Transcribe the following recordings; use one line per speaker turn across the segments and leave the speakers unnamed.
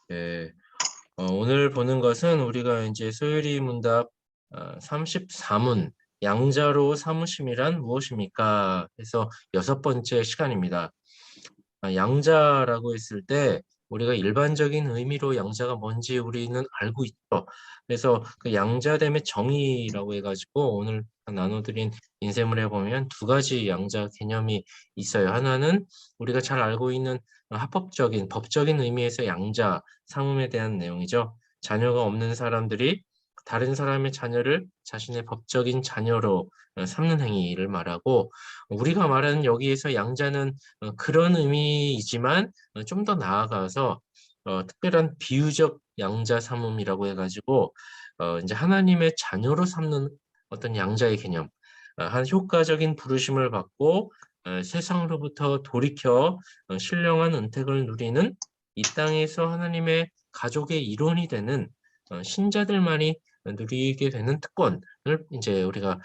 네, 오늘 보는 것은 우리가 이제 소율이 문답 34문 양자로 삼으심이란 무엇입니까? 해서 여섯 번째 시간입니다. 양자라고 했을 때 우리가 일반적인 의미로 양자가 뭔지 우리는 알고 있죠. 그래서 그 양자됨의 정의라고 해가지고 오늘 나눠드린 인쇄물에 보면 두 가지 양자 개념이 있어요. 하나는 우리가 잘 알고 있는 합법적인 법적인 의미에서 양자 상음에 대한 내용이죠. 자녀가 없는 사람들이 다른 사람의 자녀를 자신의 법적인 자녀로 삼는 행위를 말하고, 우리가 말하는 여기에서 양자는 그런 의미이지만 좀 더 나아가서 특별한 비유적 양자 삼음이라고 해가지고 이제 하나님의 자녀로 삼는 어떤 양자의 개념, 한 효과적인 부르심을 받고 세상으로부터 돌이켜 신령한 은택을 누리는 이 땅에서 하나님의 가족의 일원이 되는 신자들만이 누리게 되는 특권을 이제 우리가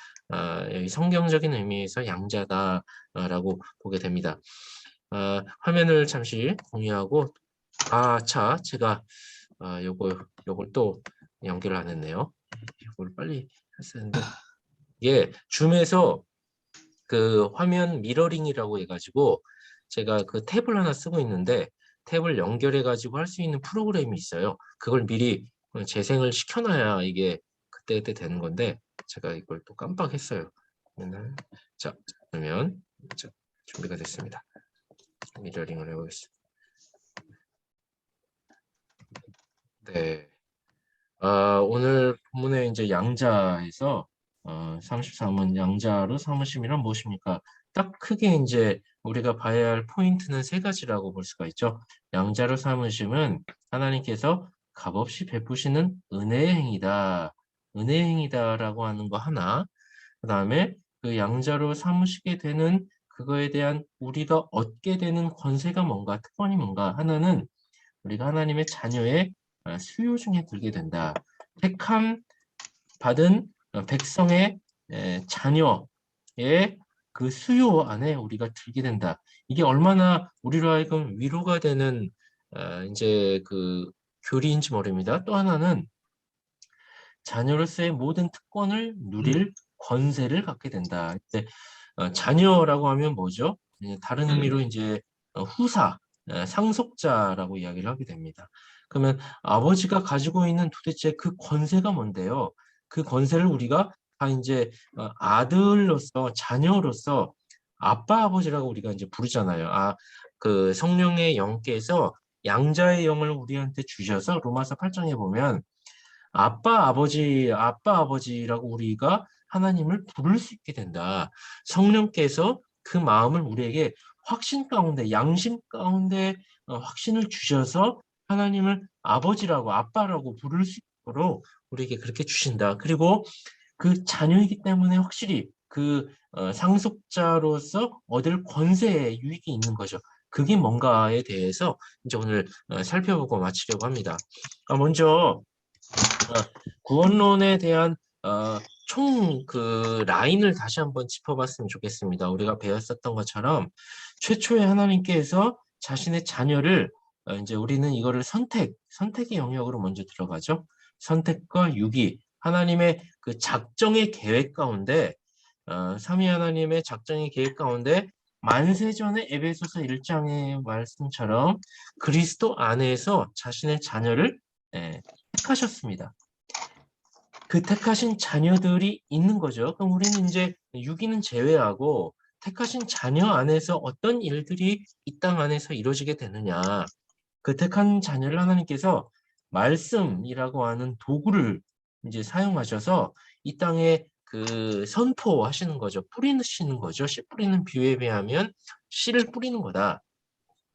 여기 성경적인 의미에서 양자다라고 보게 됩니다. 화면을 잠시 공유하고, 제가 요걸 또 연결을 안 했네요. 이걸 빨리 했었는데, 이게 줌에서 그 화면 미러링이라고 해가지고 제가 그 탭을 하나 쓰고 있는데 탭을 연결해가지고 할 수 있는 프로그램이 있어요. 그걸 미리 재생을 시켜놔야 이게 그때 되는 건데 제가 이걸 또 깜빡했어요. 자, 그러면 자, 준비가 됐습니다. 미러링을 해보겠습니다. 네. 오늘 본문에 이제 양자에서 33문 양자로 삼으심이란 무엇입니까? 딱 크게 이제 우리가 봐야 할 포인트는 세 가지라고 볼 수가 있죠. 양자로 삼으심은 하나님께서 값없이 베푸시는 은혜의 행위다. 은혜의 행위다라고 하는 거 하나. 그 다음에 그 양자로 삼으시게 되는 그거에 대한 우리가 얻게 되는 권세가 뭔가, 특권이 뭔가 하나는 우리가 하나님의 자녀의 수요 중에 들게 된다. 택함 받은 백성의 자녀의 그 수요 안에 우리가 들게 된다. 이게 얼마나 우리로 하여금 위로가 되는 이제 그 교리인지 모릅니다. 또 하나는 자녀로서의 모든 특권을 누릴 권세를 갖게 된다. 이제 자녀라고 하면 뭐죠? 다른 의미로 이제 후사, 상속자라고 이야기를 하게 됩니다. 그러면 아버지가 가지고 있는 도대체 그 권세가 뭔데요? 그 권세를 우리가 다 이제 아들로서, 자녀로서 아빠, 아버지라고 우리가 이제 부르잖아요. 그 성령의 영께서 양자의 영을 우리한테 주셔서 로마서 8장에 보면 아빠 아버지라고 우리가 하나님을 부를 수 있게 된다. 성령께서 그 마음을 우리에게 확신 가운데, 양심 가운데 확신을 주셔서 하나님을 아버지라고, 아빠라고 부를 수 있도록 우리에게 그렇게 주신다. 그리고 그 자녀이기 때문에 확실히 그 상속자로서 얻을 권세의 유익이 있는 거죠. 그게 뭔가에 대해서 이제 오늘 살펴보고 마치려고 합니다. 먼저 구원론에 대한 총 그 라인을 다시 한번 짚어봤으면 좋겠습니다. 우리가 배웠었던 것처럼 최초에 하나님께서 자신의 자녀를 이제 우리는 이거를 선택의 영역으로 먼저 들어가죠. 선택과 유기, 하나님의 그 작정의 계획 가운데 삼위 하나님의 작정의 계획 가운데 만세전의 에베소서 1장의 말씀처럼 그리스도 안에서 자신의 자녀를 택하셨습니다. 그 택하신 자녀들이 있는 거죠. 그럼 우리는 이제 유기는 제외하고 택하신 자녀 안에서 어떤 일들이 이 땅 안에서 이루어지게 되느냐. 그 택한 자녀를 하나님께서 말씀이라고 하는 도구를 이제 사용하셔서 이 땅에 그 선포하시는 거죠. 뿌리시는 거죠. 씨 뿌리는 비유에 비하면 씨를 뿌리는 거다.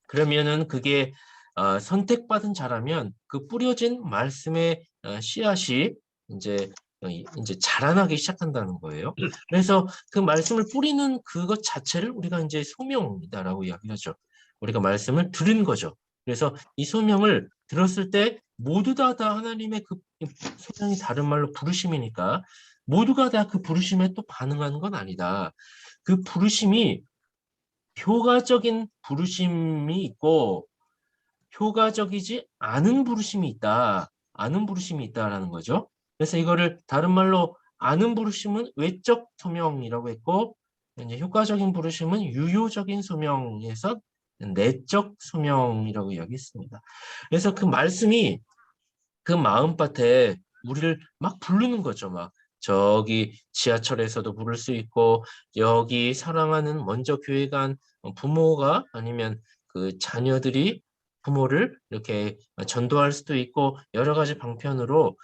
그러면은 그게 선택받은 자라면 그 뿌려진 말씀의 씨앗이 이제 이제 자라나기 시작한다는 거예요. 그래서 그 말씀을 뿌리는 그것 자체를 우리가 이제 소명이다라고 이야기하죠. 우리가 말씀을 들은 거죠. 그래서 이 소명을 들었을 때 모두 다 하나님의 그 소명이 다른 말로 부르심이니까 모두가 다 그 부르심에 또 반응하는 건 아니다. 그 부르심이 효과적인 부르심이 있고 효과적이지 않은 부르심이 있다. 아는 부르심이 있다라는 거죠. 그래서 이거를 다른 말로 아는 부르심은 외적 소명이라고 했고, 이제 효과적인 부르심은 유효적인 소명에서 내적 소명이라고 이야기했습니다. 그래서 그 말씀이 그 마음밭에 우리를 막 부르는 거죠. 막 저기 지하철에서도 부를 수 있고, 여기 사랑하는 먼저 교회 간 부모가 아니면 그 자녀들이 부모를 이렇게 전도할 수도 있고, 여러 가지 방편으로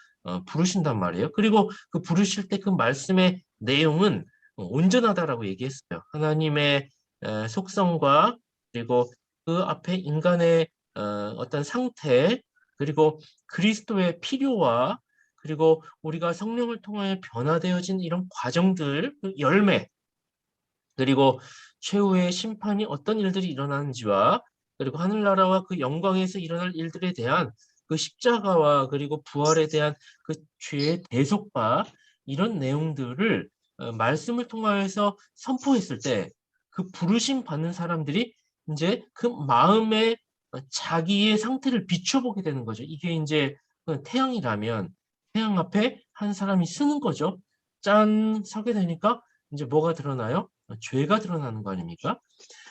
부르신단 말이에요. 그리고 그 부르실 때 그 말씀의 내용은 온전하다라고 얘기했어요. 하나님의 속성과, 그리고 그 앞에 인간의 어떤 상태, 그리고 그리스도의 필요와, 그리고 우리가 성령을 통하여 변화되어진 이런 과정들, 그 열매, 그리고 최후의 심판이 어떤 일들이 일어나는지와, 그리고 하늘나라와 그 영광에서 일어날 일들에 대한 그 십자가와, 그리고 부활에 대한 그 죄의 대속과, 이런 내용들을 말씀을 통하여서 선포했을 때 그 부르심 받는 사람들이 이제 그 마음의 자기의 상태를 비춰보게 되는 거죠. 이게 이제 그 태양이라면 태양 앞에 한 사람이 쓰는 거죠. 짠 서게 되니까 이제 뭐가 드러나요? 죄가 드러나는 거 아닙니까?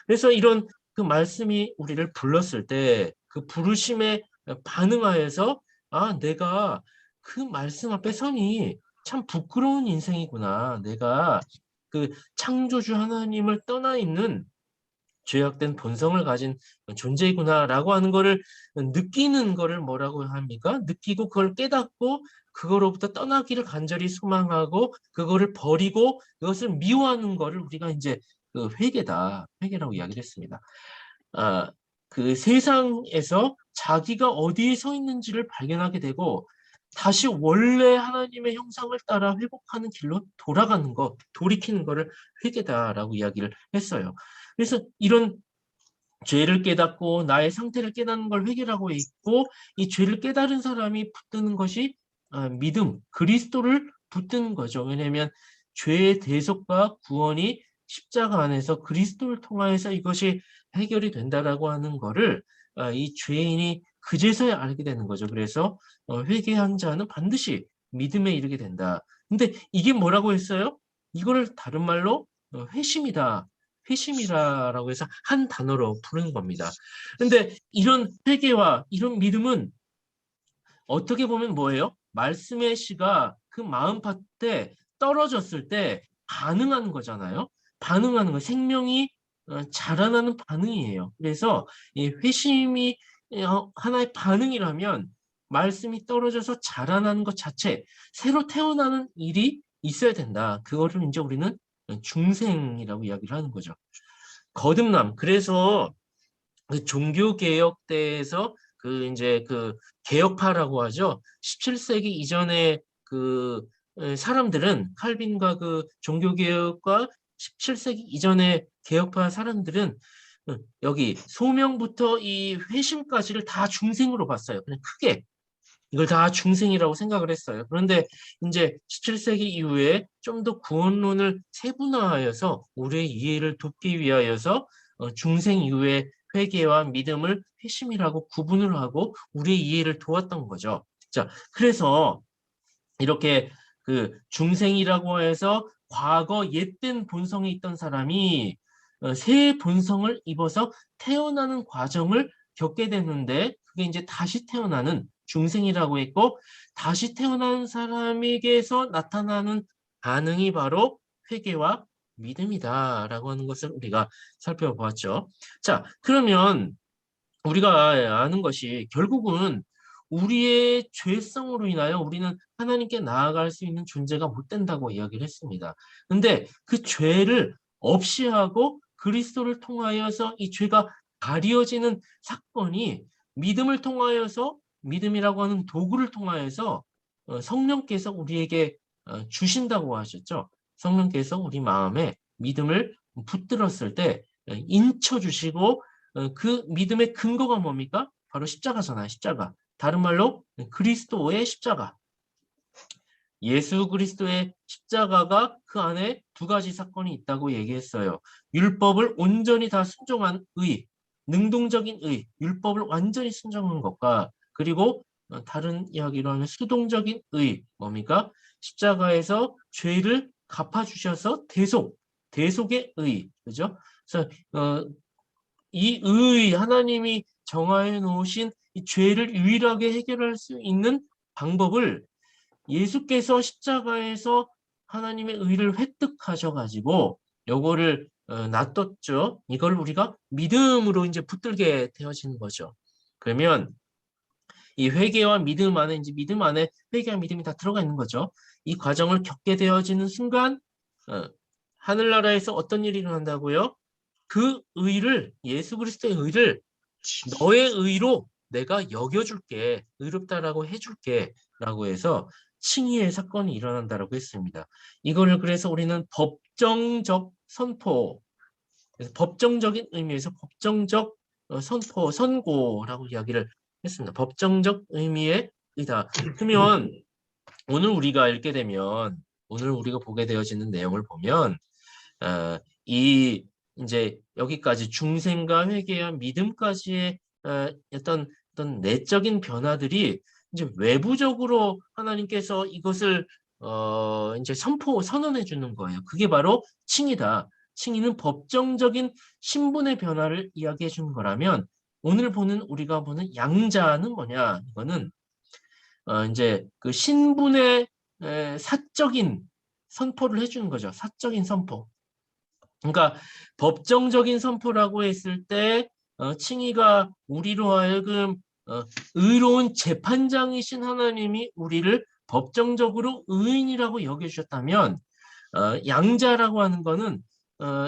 그래서 이런 그 말씀이 우리를 불렀을 때 그 부르심에 반응하여서, 아, 내가 그 말씀 앞에 서니 참 부끄러운 인생이구나. 내가 그 창조주 하나님을 떠나 있는 죄악된 본성을 가진 존재이구나라고 하는 거를 느끼는 거를 뭐라고 합니까? 느끼고 그걸 깨닫고 그거로부터 떠나기를 간절히 소망하고 그거를 버리고 그것을 미워하는 거를 우리가 이제 그 회개다. 회개라고 이야기를 했습니다. 아, 그 세상에서 자기가 어디에 서 있는지를 발견하게 되고 다시 원래 하나님의 형상을 따라 회복하는 길로 돌아가는 거, 돌이키는 거를 회개다라고 이야기를 했어요. 그래서 이런 죄를 깨닫고 나의 상태를 깨닫는 걸 회개라고 있고, 이 죄를 깨달은 사람이 붙드는 것이 믿음, 그리스도를 붙드는 거죠. 왜냐하면 죄의 대속과 구원이 십자가 안에서 그리스도를 통하여서 이것이 해결이 된다라고 하는 거를 이 죄인이 그제서야 알게 되는 거죠. 그래서 회개한 자는 반드시 믿음에 이르게 된다. 근데 이게 뭐라고 했어요? 이거를 다른 말로 회심이다. 회심이라고 해서 한 단어로 부르는 겁니다. 근데 이런 회개와 이런 믿음은 어떻게 보면 뭐예요? 말씀의 씨가 그 마음밭에 떨어졌을 때 반응하는 거잖아요. 반응하는 거, 생명이 자라나는 반응이에요. 그래서 이 회심이 하나의 반응이라면 말씀이 떨어져서 자라나는 것 자체, 새로 태어나는 일이 있어야 된다. 그거를 이제 우리는 중생이라고 이야기를 하는 거죠. 거듭남. 그래서 그 종교개혁 때에서 그 이제 그 개혁파라고 하죠. 17세기 이전에 그 사람들은 칼빈과 그 종교개혁과 17세기 이전에 개혁파 사람들은 여기 소명부터 이 회심까지를 다 중생으로 봤어요. 그냥 크게 이걸 다 중생이라고 생각을 했어요. 그런데 이제 17세기 이후에 좀 더 구원론을 세분화하여서 우리의 이해를 돕기 위하여서 중생 이후에 회개와 믿음을 회심이라고 구분을 하고 우리의 이해를 도왔던 거죠. 자, 그래서 이렇게 그 중생이라고 해서 과거 옛된 본성이 있던 사람이 새 본성을 입어서 태어나는 과정을 겪게 되는데 그게 이제 다시 태어나는 중생이라고 했고, 다시 태어난 사람에게서 나타나는 반응이 바로 회개와 믿음이다라고 하는 것을 우리가 살펴보았죠. 자, 그러면 우리가 아는 것이 결국은 우리의 죄성으로 인하여 우리는 하나님께 나아갈 수 있는 존재가 못 된다고 이야기를 했습니다. 근데 그 죄를 없이 하고 그리스도를 통하여서 이 죄가 가려지는 사건이 믿음을 통하여서, 믿음이라고 하는 도구를 통하여서 성령께서 우리에게 주신다고 하셨죠. 성령께서 우리 마음에 믿음을 붙들었을 때 인쳐 주시고, 그 믿음의 근거가 뭡니까? 바로 십자가잖아요. 십자가. 다른 말로 그리스도의 십자가. 예수 그리스도의 십자가가 그 안에 두 가지 사건이 있다고 얘기했어요. 율법을 온전히 다 순종한 의, 능동적인 의, 율법을 완전히 순종한 것과 그리고 다른 이야기로 하면 수동적인 의, 뭡니까? 십자가에서 죄를 갚아주셔서 대속의 의, 그죠? 그래서 이 의, 하나님이 정하여 놓으신 이 죄를 유일하게 해결할 수 있는 방법을 예수께서 십자가에서 하나님의 의를 획득하셔가지고 요거를 놔뒀죠. 이걸 우리가 믿음으로 이제 붙들게 되어지는 거죠. 그러면 이 회개와 믿음 안에 이제 믿음 안에 회개와 믿음이 다 들어가 있는 거죠. 이 과정을 겪게 되어지는 순간 하늘나라에서 어떤 일이 일어난다고요? 그 의를 예수 그리스도의 의를 너의 의로 내가 여겨줄게, 의롭다라고 해줄게라고 해서 칭의의 사건이 일어난다라고 했습니다. 이거를 그래서 우리는 법정적 선포, 그래서 법정적인 의미에서 법정적 선포, 선고라고 이야기를 했습니다. 법정적 의미의 의다. 그러면 오늘 우리가 읽게 되면 오늘 우리가 보게 되어지는 내용을 보면 이 이제 여기까지 중생과 회개와 믿음까지의 어떤 내적인 변화들이 이제 외부적으로 하나님께서 이것을 이제 선언해 주는 거예요. 그게 바로 칭의다. 칭의는 법정적인 신분의 변화를 이야기해 주는 거라면 오늘 우리가 보는 양자는 뭐냐? 이거는 이제 그 신분의 사적인 선포를 해주는 거죠. 사적인 선포. 그러니까 법정적인 선포라고 했을 때 칭의가 우리로 하여금 의로운 재판장이신 하나님이 우리를 법정적으로 의인이라고 여겨주셨다면 양자라고 하는 거는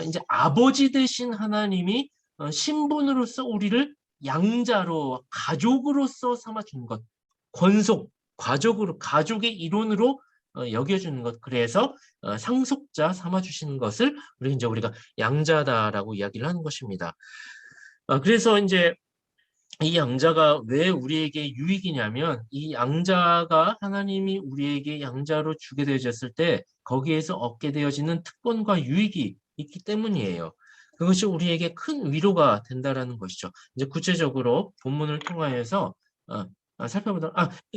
이제 아버지 되신 하나님이 신분으로서 우리를 양자로 가족으로서 삼아주는 것, 권속, 가족의 일원으로 여겨주는 것. 그래서 상속자 삼아주시는 것을 우리가 양자다라고 이야기를 하는 것입니다. 그래서 이제 이 양자가 왜 우리에게 유익이냐면 이 양자가 하나님이 우리에게 양자로 주게 되어졌을 때 거기에서 얻게 되어지는 특권과 유익이 있기 때문이에요. 그것이 우리에게 큰 위로가 된다라는 것이죠. 이제 구체적으로 본문을 통하여서 살펴보도록.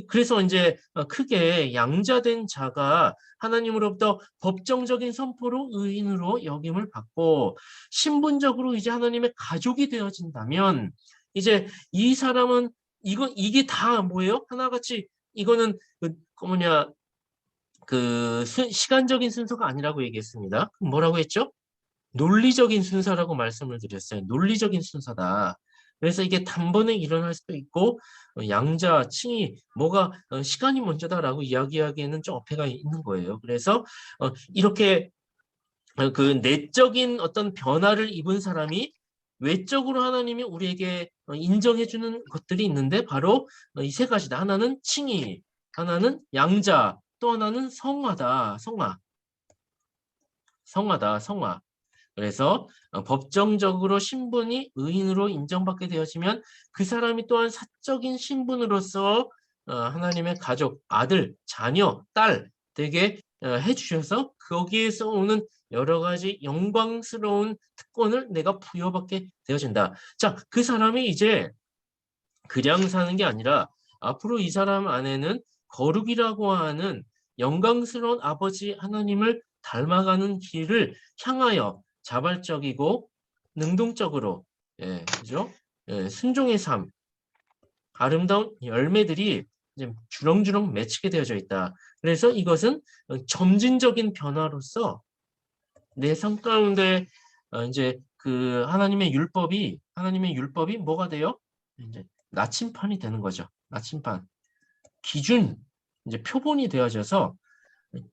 그래서 이제 크게 양자된 자가 하나님으로부터 법정적인 선포로 의인으로 여김을 받고 신분적으로 이제 하나님의 가족이 되어진다면 이제 이 사람은 이게 다 뭐예요? 하나같이 이거는 시간적인 순서가 아니라고 얘기했습니다. 그럼 뭐라고 했죠? 논리적인 순서라고 말씀을 드렸어요. 논리적인 순서다. 그래서 이게 단번에 일어날 수도 있고 양자, 칭의, 뭐가 시간이 먼저다라고 이야기하기에는 좀 어폐가 있는 거예요. 그래서 이렇게 그 내적인 어떤 변화를 입은 사람이 외적으로 하나님이 우리에게 인정해주는 것들이 있는데 바로 이 세 가지다. 하나는 칭의, 하나는 양자, 또 하나는 성화다. 성화. 그래서 법정적으로 신분이 의인으로 인정받게 되어지면 그 사람이 또한 사적인 신분으로서 하나님의 가족, 아들, 자녀, 딸 되게 해주셔서 거기에서 오는 여러 가지 영광스러운 특권을 내가 부여받게 되어진다. 자, 그 사람이 이제 그냥 사는 게 아니라 앞으로 이 사람 안에는 거룩이라고 하는 영광스러운 아버지 하나님을 닮아가는 길을 향하여 자발적이고 능동적으로 그죠? 순종의 삶, 아름다운 열매들이 이제 주렁주렁 맺히게 되어져 있다. 그래서 이것은 점진적인 변화로서 내 삶 가운데 이제 그 하나님의 율법이 뭐가 돼요? 이제 나침판이 되는 거죠. 나침판. 기준, 이제 표본이 되어져서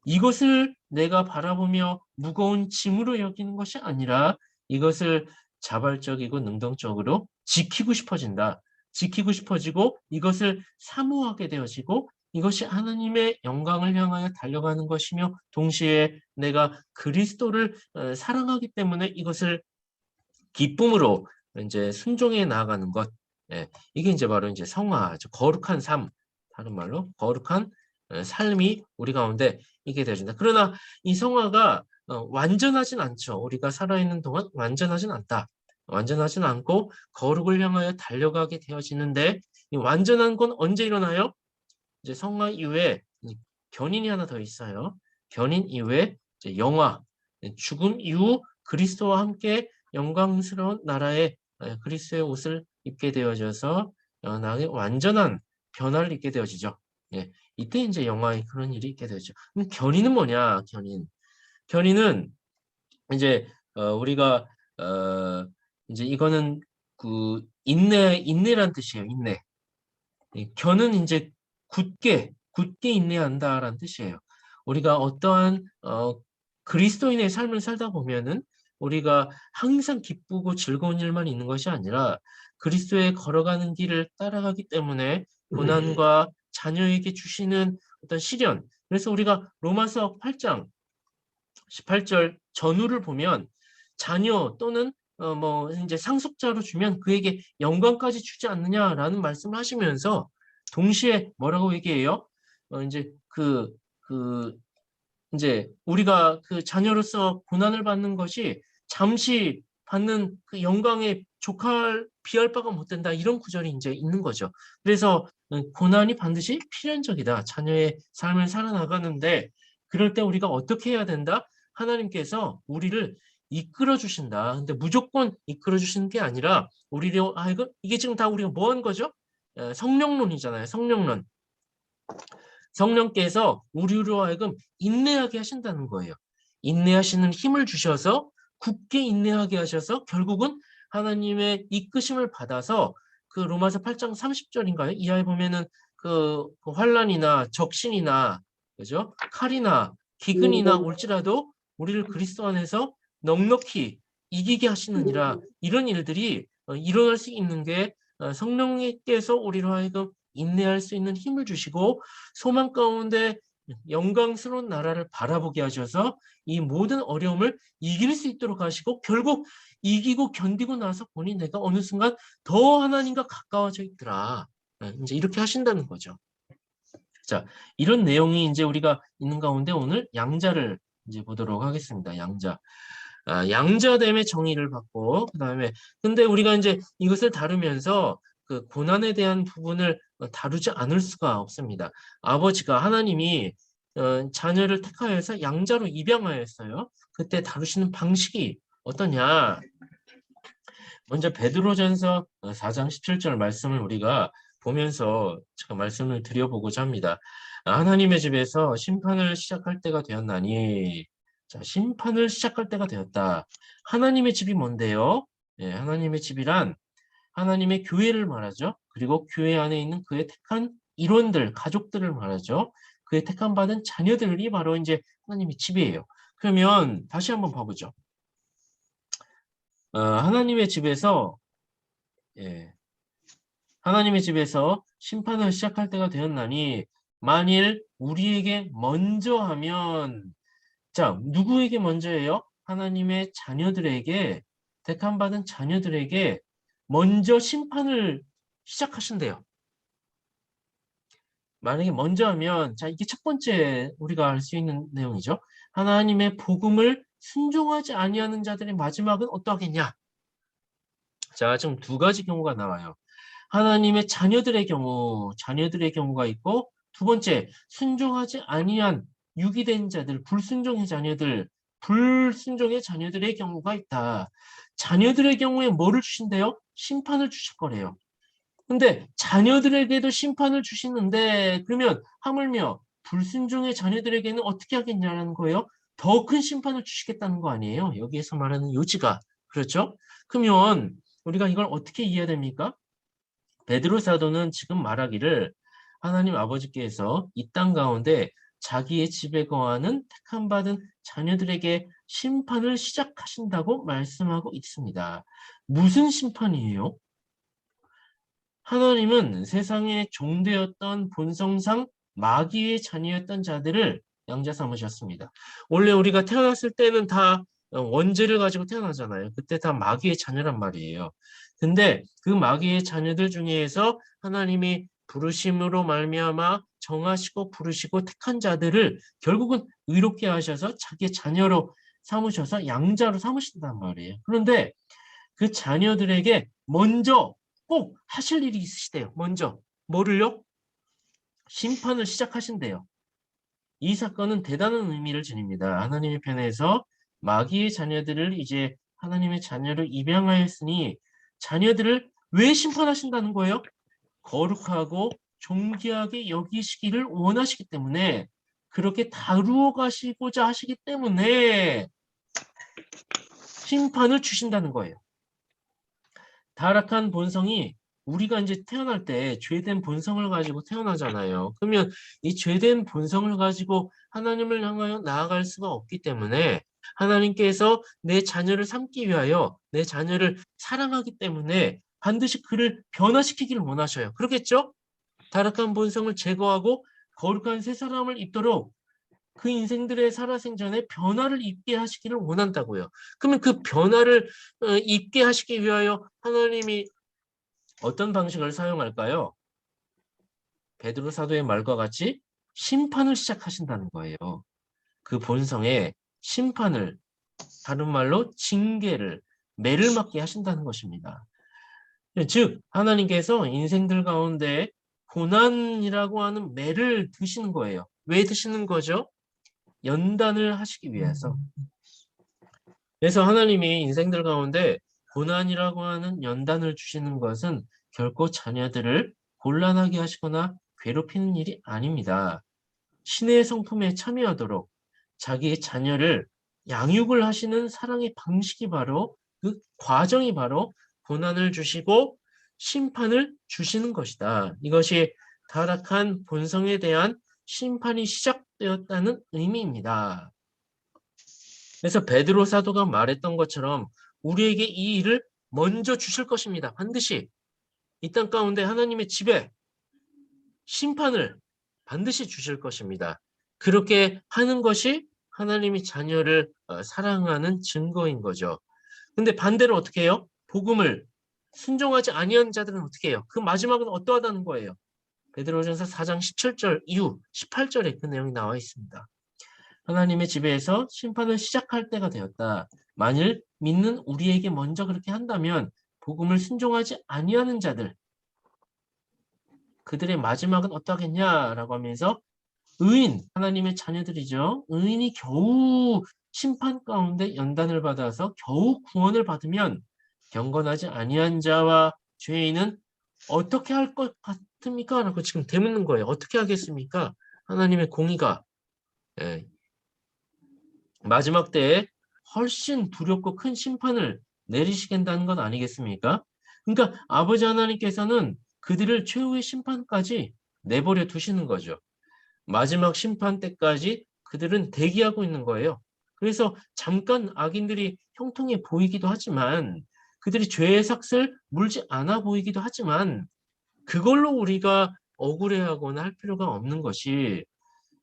이것을 내가 바라보며 무거운 짐으로 여기는 것이 아니라 이것을 자발적이고 능동적으로 지키고 싶어진다. 지키고 싶어지고 이것을 사모하게 되어지고 이것이 하나님의 영광을 향하여 달려가는 것이며 동시에 내가 그리스도를 사랑하기 때문에 이것을 기쁨으로 이제 순종해 나아가는 것. 이게 이제 바로 이제 성화, 거룩한 삶, 다른 말로 거룩한 삶이 우리 가운데 있게 되어진다. 그러나 이 성화가 완전하진 않죠. 우리가 살아있는 동안 완전하진 않다. 완전하진 않고 거룩을 향하여 달려가게 되어지는데 이 완전한 건 언제 일어나요? 이제 성화 이후에 견인이 하나 더 있어요. 견인 이후에 이제 영화, 죽음 이후 그리스도와 함께 영광스러운 나라의 그리스도의 옷을 입게 되어져서 나의 완전한 변화를 입게 되어지죠. 예, 이때 이제 영화의 그런 일이 있게 되죠. 그럼 견인은 뭐냐? 견인. 견인은 이제 우리가 이제 이거는 그 인내란 뜻이에요. 인내. 견은 이제 굳게 인내한다라는 뜻이에요. 우리가 어떠한 그리스도인의 삶을 살다 보면은 우리가 항상 기쁘고 즐거운 일만 있는 것이 아니라 그리스도의 걸어가는 길을 따라가기 때문에 고난과 자녀에게 주시는 어떤 시련. 그래서 우리가 로마서 8장 18절 전후를 보면 자녀 또는 뭐 이제 상속자로 주면 그에게 영광까지 주지 않느냐라는 말씀을 하시면서 동시에 뭐라고 얘기해요? 이제 그 이제 우리가 그 자녀로서 고난을 받는 것이 잠시 받는 그 영광에 비할 바가 못 된다. 이런 구절이 이제 있는 거죠. 그래서 고난이 반드시 필연적이다. 자녀의 삶을 살아나가는데 그럴 때 우리가 어떻게 해야 된다? 하나님께서 우리를 이끌어 주신다. 근데 무조건 이끌어 주시는 게 아니라 우리를 이게 지금 다 우리가 뭐 한 거죠? 성령론이잖아요. 성령론. 성령께서 우리로 하여금 인내하게 하신다는 거예요. 인내하시는 힘을 주셔서 굳게 인내하게 하셔서 결국은 하나님의 이끄심을 받아서 그 로마서 8장 30절인가요? 이하에 보면은 그 환난이나 적신이나 그죠? 칼이나 기근이나 올지라도 우리를 그리스도 안에서 넉넉히 이기게 하시느니라 이런 일들이 일어날 수 있는 게 성령님께서 우리로 하여금 인내할 수 있는 힘을 주시고 소망 가운데 영광스러운 나라를 바라보게 하셔서 이 모든 어려움을 이길 수 있도록 하시고 결국 이기고 견디고 나서 보니 내가 어느 순간 더 하나님과 가까워져 있더라. 이제 이렇게 하신다는 거죠. 자, 이런 내용이 이제 우리가 있는 가운데 오늘 양자를 이제 보도록 하겠습니다. 양자. 양자됨의 정의를 받고 그다음에 근데 우리가 이제 이것을 다루면서 그 고난에 대한 부분을 다루지 않을 수가 없습니다. 아버지가 하나님이 자녀를 택하여서 양자로 입양하였어요. 그때 다루시는 방식이 어떠냐? 먼저 베드로전서 4장 17절 말씀을 우리가 보면서 제가 말씀을 드려보고자 합니다. 하나님의 집에서 심판을 시작할 때가 되었나니 자, 심판을 시작할 때가 되었다. 하나님의 집이 뭔데요? 예, 하나님의 집이란 하나님의 교회를 말하죠. 그리고 교회 안에 있는 그의 택한 일원들, 가족들을 말하죠. 그의 택한 받은 자녀들이 바로 이제 하나님의 집이에요. 그러면 다시 한번 봐보죠. 하나님의 집에서 예, 하나님의 집에서 심판을 시작할 때가 되었나니 만일 우리에게 먼저 하면 자, 누구에게 먼저예요? 하나님의 자녀들에게 택함 받은 자녀들에게 먼저 심판을 시작하신대요. 만약에 먼저 하면 자, 이게 첫 번째 우리가 알 수 있는 내용이죠. 하나님의 복음을 순종하지 아니하는 자들의 마지막은 어떠하겠냐? 자, 지금 두 가지 경우가 나와요. 하나님의 자녀들의 경우가 있고 두 번째, 순종하지 아니한 유기된 자들, 불순종의 자녀들의 경우가 있다. 자녀들의 경우에 뭐를 주신대요? 심판을 주실 거래요. 근데 자녀들에게도 심판을 주시는데 그러면 하물며 불순종의 자녀들에게는 어떻게 하겠냐는 거예요? 더 큰 심판을 주시겠다는 거 아니에요? 여기에서 말하는 요지가. 그렇죠? 그러면 우리가 이걸 어떻게 이해해야 됩니까? 베드로 사도는 지금 말하기를 하나님 아버지께서 이 땅 가운데 자기의 집에 거하는 택함 받은 자녀들에게 심판을 시작하신다고 말씀하고 있습니다. 무슨 심판이에요? 하나님은 세상의 종되었던 본성상 마귀의 자녀였던 자들을 양자 삼으셨습니다. 원래 우리가 태어났을 때는 다 원죄를 가지고 태어나잖아요. 그때 다 마귀의 자녀란 말이에요. 근데 그 마귀의 자녀들 중에서 하나님이 부르심으로 말미암아 정하시고 부르시고 택한 자들을 결국은 의롭게 하셔서 자기의 자녀로 삼으셔서 양자로 삼으신단 말이에요. 그런데 그 자녀들에게 먼저 꼭 하실 일이 있으시대요. 먼저 뭐를요? 심판을 시작하신대요. 이 사건은 대단한 의미를 지닙니다. 하나님의 편에서 마귀의 자녀들을 이제 하나님의 자녀를 입양하였으니 자녀들을 왜 심판하신다는 거예요? 거룩하고 존귀하게 여기시기를 원하시기 때문에, 그렇게 다루어 가시고자 하시기 때문에 심판을 주신다는 거예요. 타락한 본성이, 우리가 이제 태어날 때 죄된 본성을 가지고 태어나잖아요. 그러면 이 죄된 본성을 가지고 하나님을 향하여 나아갈 수가 없기 때문에 하나님께서 내 자녀를 삼기 위하여 내 자녀를 사랑하기 때문에 반드시 그를 변화시키기를 원하셔요. 그렇겠죠? 타락한 본성을 제거하고 거룩한 새 사람을 입도록 그 인생들의 살아생전에 변화를 입게 하시기를 원한다고요. 그러면 그 변화를 입게 하시기 위하여 하나님이 어떤 방식을 사용할까요? 베드로 사도의 말과 같이 심판을 시작하신다는 거예요. 그 본성의 심판을, 다른 말로 징계를, 매를 맞게 하신다는 것입니다. 즉 하나님께서 인생들 가운데 고난이라고 하는 매를 드시는 거예요. 왜 드시는 거죠? 연단을 하시기 위해서. 그래서 하나님이 인생들 가운데 고난이라고 하는 연단을 주시는 것은 결코 자녀들을 곤란하게 하시거나 괴롭히는 일이 아닙니다. 신의 성품에 참여하도록 자기의 자녀를 양육을 하시는 사랑의 방식이 바로, 그 과정이 바로 고난을 주시고 심판을 주시는 것이다. 이것이 타락한 본성에 대한 심판이 시작되었다는 의미입니다. 그래서 베드로 사도가 말했던 것처럼 우리에게 이 일을 먼저 주실 것입니다. 반드시 이 땅 가운데 하나님의 집에 심판을 반드시 주실 것입니다. 그렇게 하는 것이 하나님이 자녀를 사랑하는 증거인 거죠. 근데 반대로 어떻게 해요? 복음을 순종하지 아니한 자들은 어떻게 해요? 그 마지막은 어떠하다는 거예요? 베드로전서 4장 17절 이후 18절에 그 내용이 나와 있습니다. 하나님의 지배에서 심판을 시작할 때가 되었다. 만일 믿는 우리에게 먼저 그렇게 한다면 복음을 순종하지 아니하는 자들, 그들의 마지막은 어떠하겠냐라고 하면서 의인, 하나님의 자녀들이죠. 의인이 겨우 심판 가운데 연단을 받아서 겨우 구원을 받으면 경건하지 아니한 자와 죄인은 어떻게 할 것 같습니까? 라고 지금 되묻는 거예요. 어떻게 하겠습니까? 하나님의 공의가 마지막 때에 훨씬 두렵고 큰 심판을 내리시겠다는 건 아니겠습니까? 그러니까 아버지 하나님께서는 그들을 최후의 심판까지 내버려 두시는 거죠. 마지막 심판 때까지 그들은 대기하고 있는 거예요. 그래서 잠깐 악인들이 형통해 보이기도 하지만, 그들이 죄의 삭을 물지 않아 보이기도 하지만, 그걸로 우리가 억울해하거나 할 필요가 없는 것이,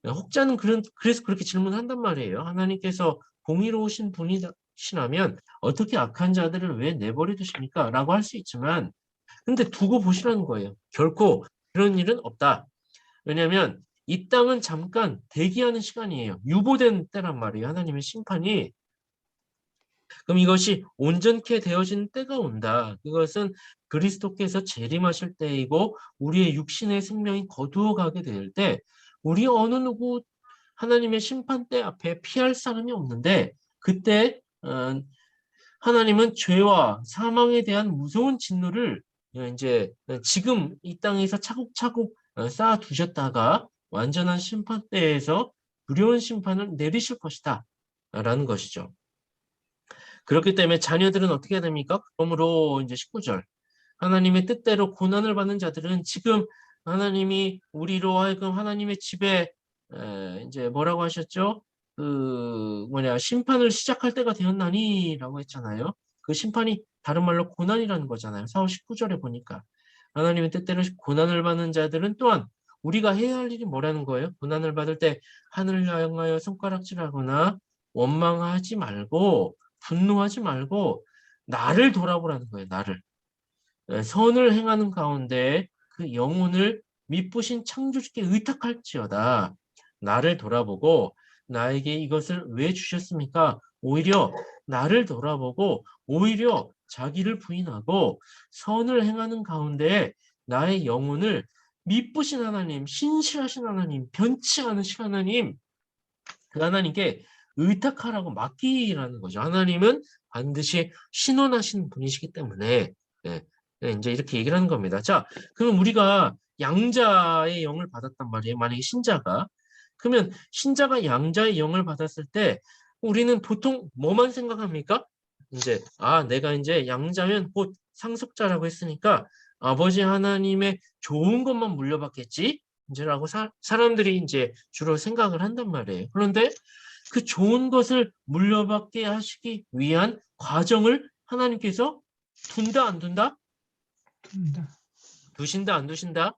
혹자는 그래서 그렇게 질문한단 말이에요. 하나님께서 공의로우신 분이시라면 어떻게 악한 자들을 왜 내버려 두십니까? 라고 할 수 있지만, 근데 두고 보시라는 거예요. 결코 그런 일은 없다. 왜냐하면 이 땅은 잠깐 대기하는 시간이에요. 유보된 때란 말이에요. 하나님의 심판이. 그럼 이것이 온전케 되어진 때가 온다. 이것은 그리스도께서 재림하실 때이고 우리의 육신의 생명이 거두어가게 될 때, 우리 어느 누구 하나님의 심판대 앞에 피할 사람이 없는데, 그때 하나님은 죄와 사망에 대한 무서운 진노를 이제 지금 이 땅에서 차곡차곡 쌓아 두셨다가 완전한 심판대에서 두려운 심판을 내리실 것이다 라는 것이죠. 그렇기 때문에 자녀들은 어떻게 해야 됩니까? 그러므로 이제 19절, 하나님의 뜻대로 고난을 받는 자들은 지금 하나님이 우리로 하여금 하나님의 집에 이제 뭐라고 하셨죠? 심판을 시작할 때가 되었나니라고 했잖아요. 그 심판이 다른 말로 고난이라는 거잖아요. 4, 19절에 보니까 하나님의 뜻대로 고난을 받는 자들은 또한 우리가 해야 할 일이 뭐라는 거예요? 고난을 받을 때 하늘을 향하여 손가락질하거나 원망하지 말고 분노하지 말고 나를 돌아보라는 거예요. 나를. 선을 행하는 가운데 그 영혼을 미쁘신 창조주께 의탁할지어다. 나를 돌아보고 나에게 이것을 왜 주셨습니까? 오히려 나를 돌아보고 오히려 자기를 부인하고 선을 행하는 가운데 나의 영혼을 미쁘신 하나님, 신실하신 하나님, 변치 않으신 하나님, 그 하나님께 의탁하라고 맡기라는 거죠. 하나님은 반드시 신원하신 분이시기 때문에 네, 네, 이제 이렇게 얘기를 하는 겁니다. 자, 그럼 우리가 양자의 영을 받았단 말이에요. 만약에 신자가. 그러면 신자가 양자의 영을 받았을 때 우리는 보통 뭐만 생각합니까? 이제 내가 이제 양자면 곧 상속자라고 했으니까 아버지 하나님의 좋은 것만 물려받겠지? 이제라고 사람들이 이제 주로 생각을 한단 말이에요. 그런데 그 좋은 것을 물려받게 하시기 위한 과정을 하나님께서 둔다, 안 둔다?
둔다.
두신다, 안 두신다?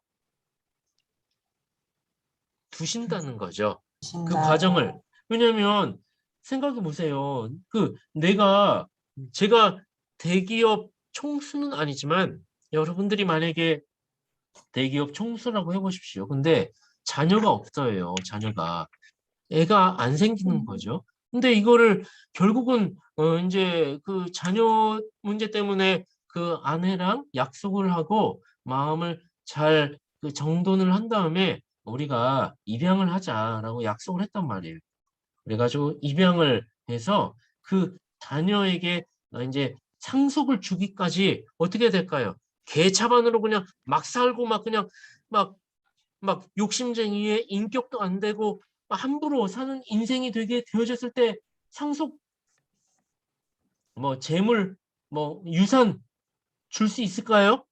두신다는 거죠. 그 과정을. 왜냐면 생각해 보세요. 제가 대기업 총수는 아니지만 여러분들이 만약에 대기업 총수라고 해보십시오. 근데 자녀가 없어요. 자녀가. 애가 안 생기는 거죠. 근데 이거를 결국은 이제 그 자녀 문제 때문에 그 아내랑 약속을 하고 마음을 잘 그 정돈을 한 다음에 우리가 입양을 하자라고 약속을 했단 말이에요. 그래가지고 입양을 해서 그 자녀에게 이제 상속을 주기까지 어떻게 될까요? 개차반으로 그냥 막 살고 막 그냥 막 욕심쟁이에 인격도 안 되고 함부로 사는 인생이 되게 되어졌을 때 상속 뭐 재물 뭐 유산 줄 수 있을까요?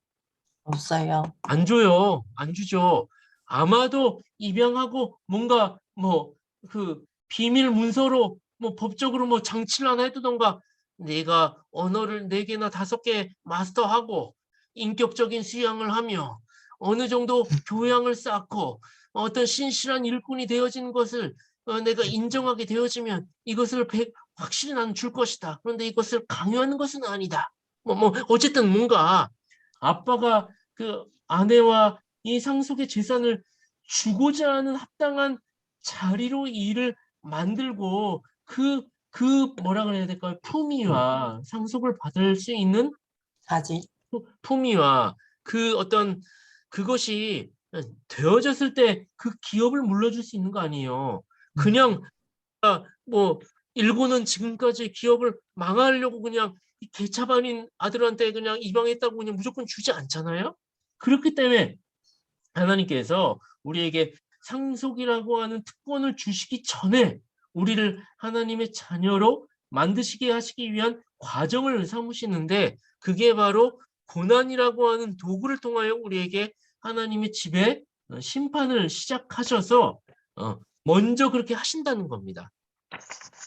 없어요.
안 줘요. 안 주죠. 아마도 입양하고 뭔가 뭐 그 비밀 문서로 뭐 법적으로 뭐 장치를 하나 해두던가 내가 언어를 4개나 5개 마스터하고 인격적인 수양을 하며 어느 정도 교양을 쌓고 어떤 신실한 일꾼이 되어진 것을 내가 인정하게 되어지면 이것을 확실히 나는 줄 것이다. 그런데 이것을 강요하는 것은 아니다. 어쨌든 뭔가 아빠가 그 아내와 이 상속의 재산을 주고자 하는 합당한 자리로 일을 만들고 뭐라 그래야 될까요? 품위와 상속을 받을 수 있는
자질.
품위와 그 어떤 그것이 되어졌을 때 그 기업을 물려줄 수 있는 거 아니에요. 그냥 뭐 일본은 지금까지 기업을 망하려고 그냥 이 개차반인 아들한테 그냥 입양했다고 그냥 무조건 주지 않잖아요. 그렇기 때문에 하나님께서 우리에게 상속이라고 하는 특권을 주시기 전에 우리를 하나님의 자녀로 만드시게 하시기 위한 과정을 삼으시는데 그게 바로 고난이라고 하는 도구를 통하여 우리에게 하나님의 집에 심판을 시작하셔서 먼저 그렇게 하신다는 겁니다.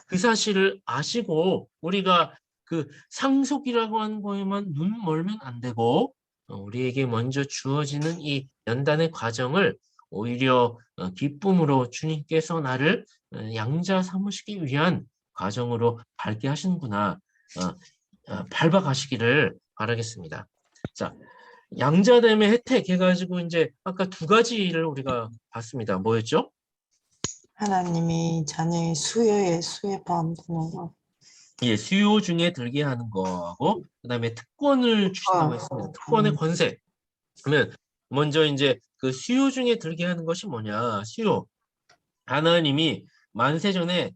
그 사실을 아시고 우리가 그 상속이라고 하는 거에만 눈 멀면 안 되고 우리에게 먼저 주어지는 이 연단의 과정을 오히려 기쁨으로 주님께서 나를 양자 삼으시기 위한 과정으로 밟게 하시는구나. 밟아가시기를 바라겠습니다. 자, 양자됨의 혜택 해가지고 이제 아까 2가지를 우리가 봤습니다. 뭐였죠?
하나님이 자녀의 수요에 포함되는 거.
예, 수요 중에 들게 하는 거하고 그다음에 특권을 주신다고 했습니다. 특권의 권세. 그러면 먼저 이제 그 수요 중에 들게 하는 것이 뭐냐? 수요. 하나님이 만세전에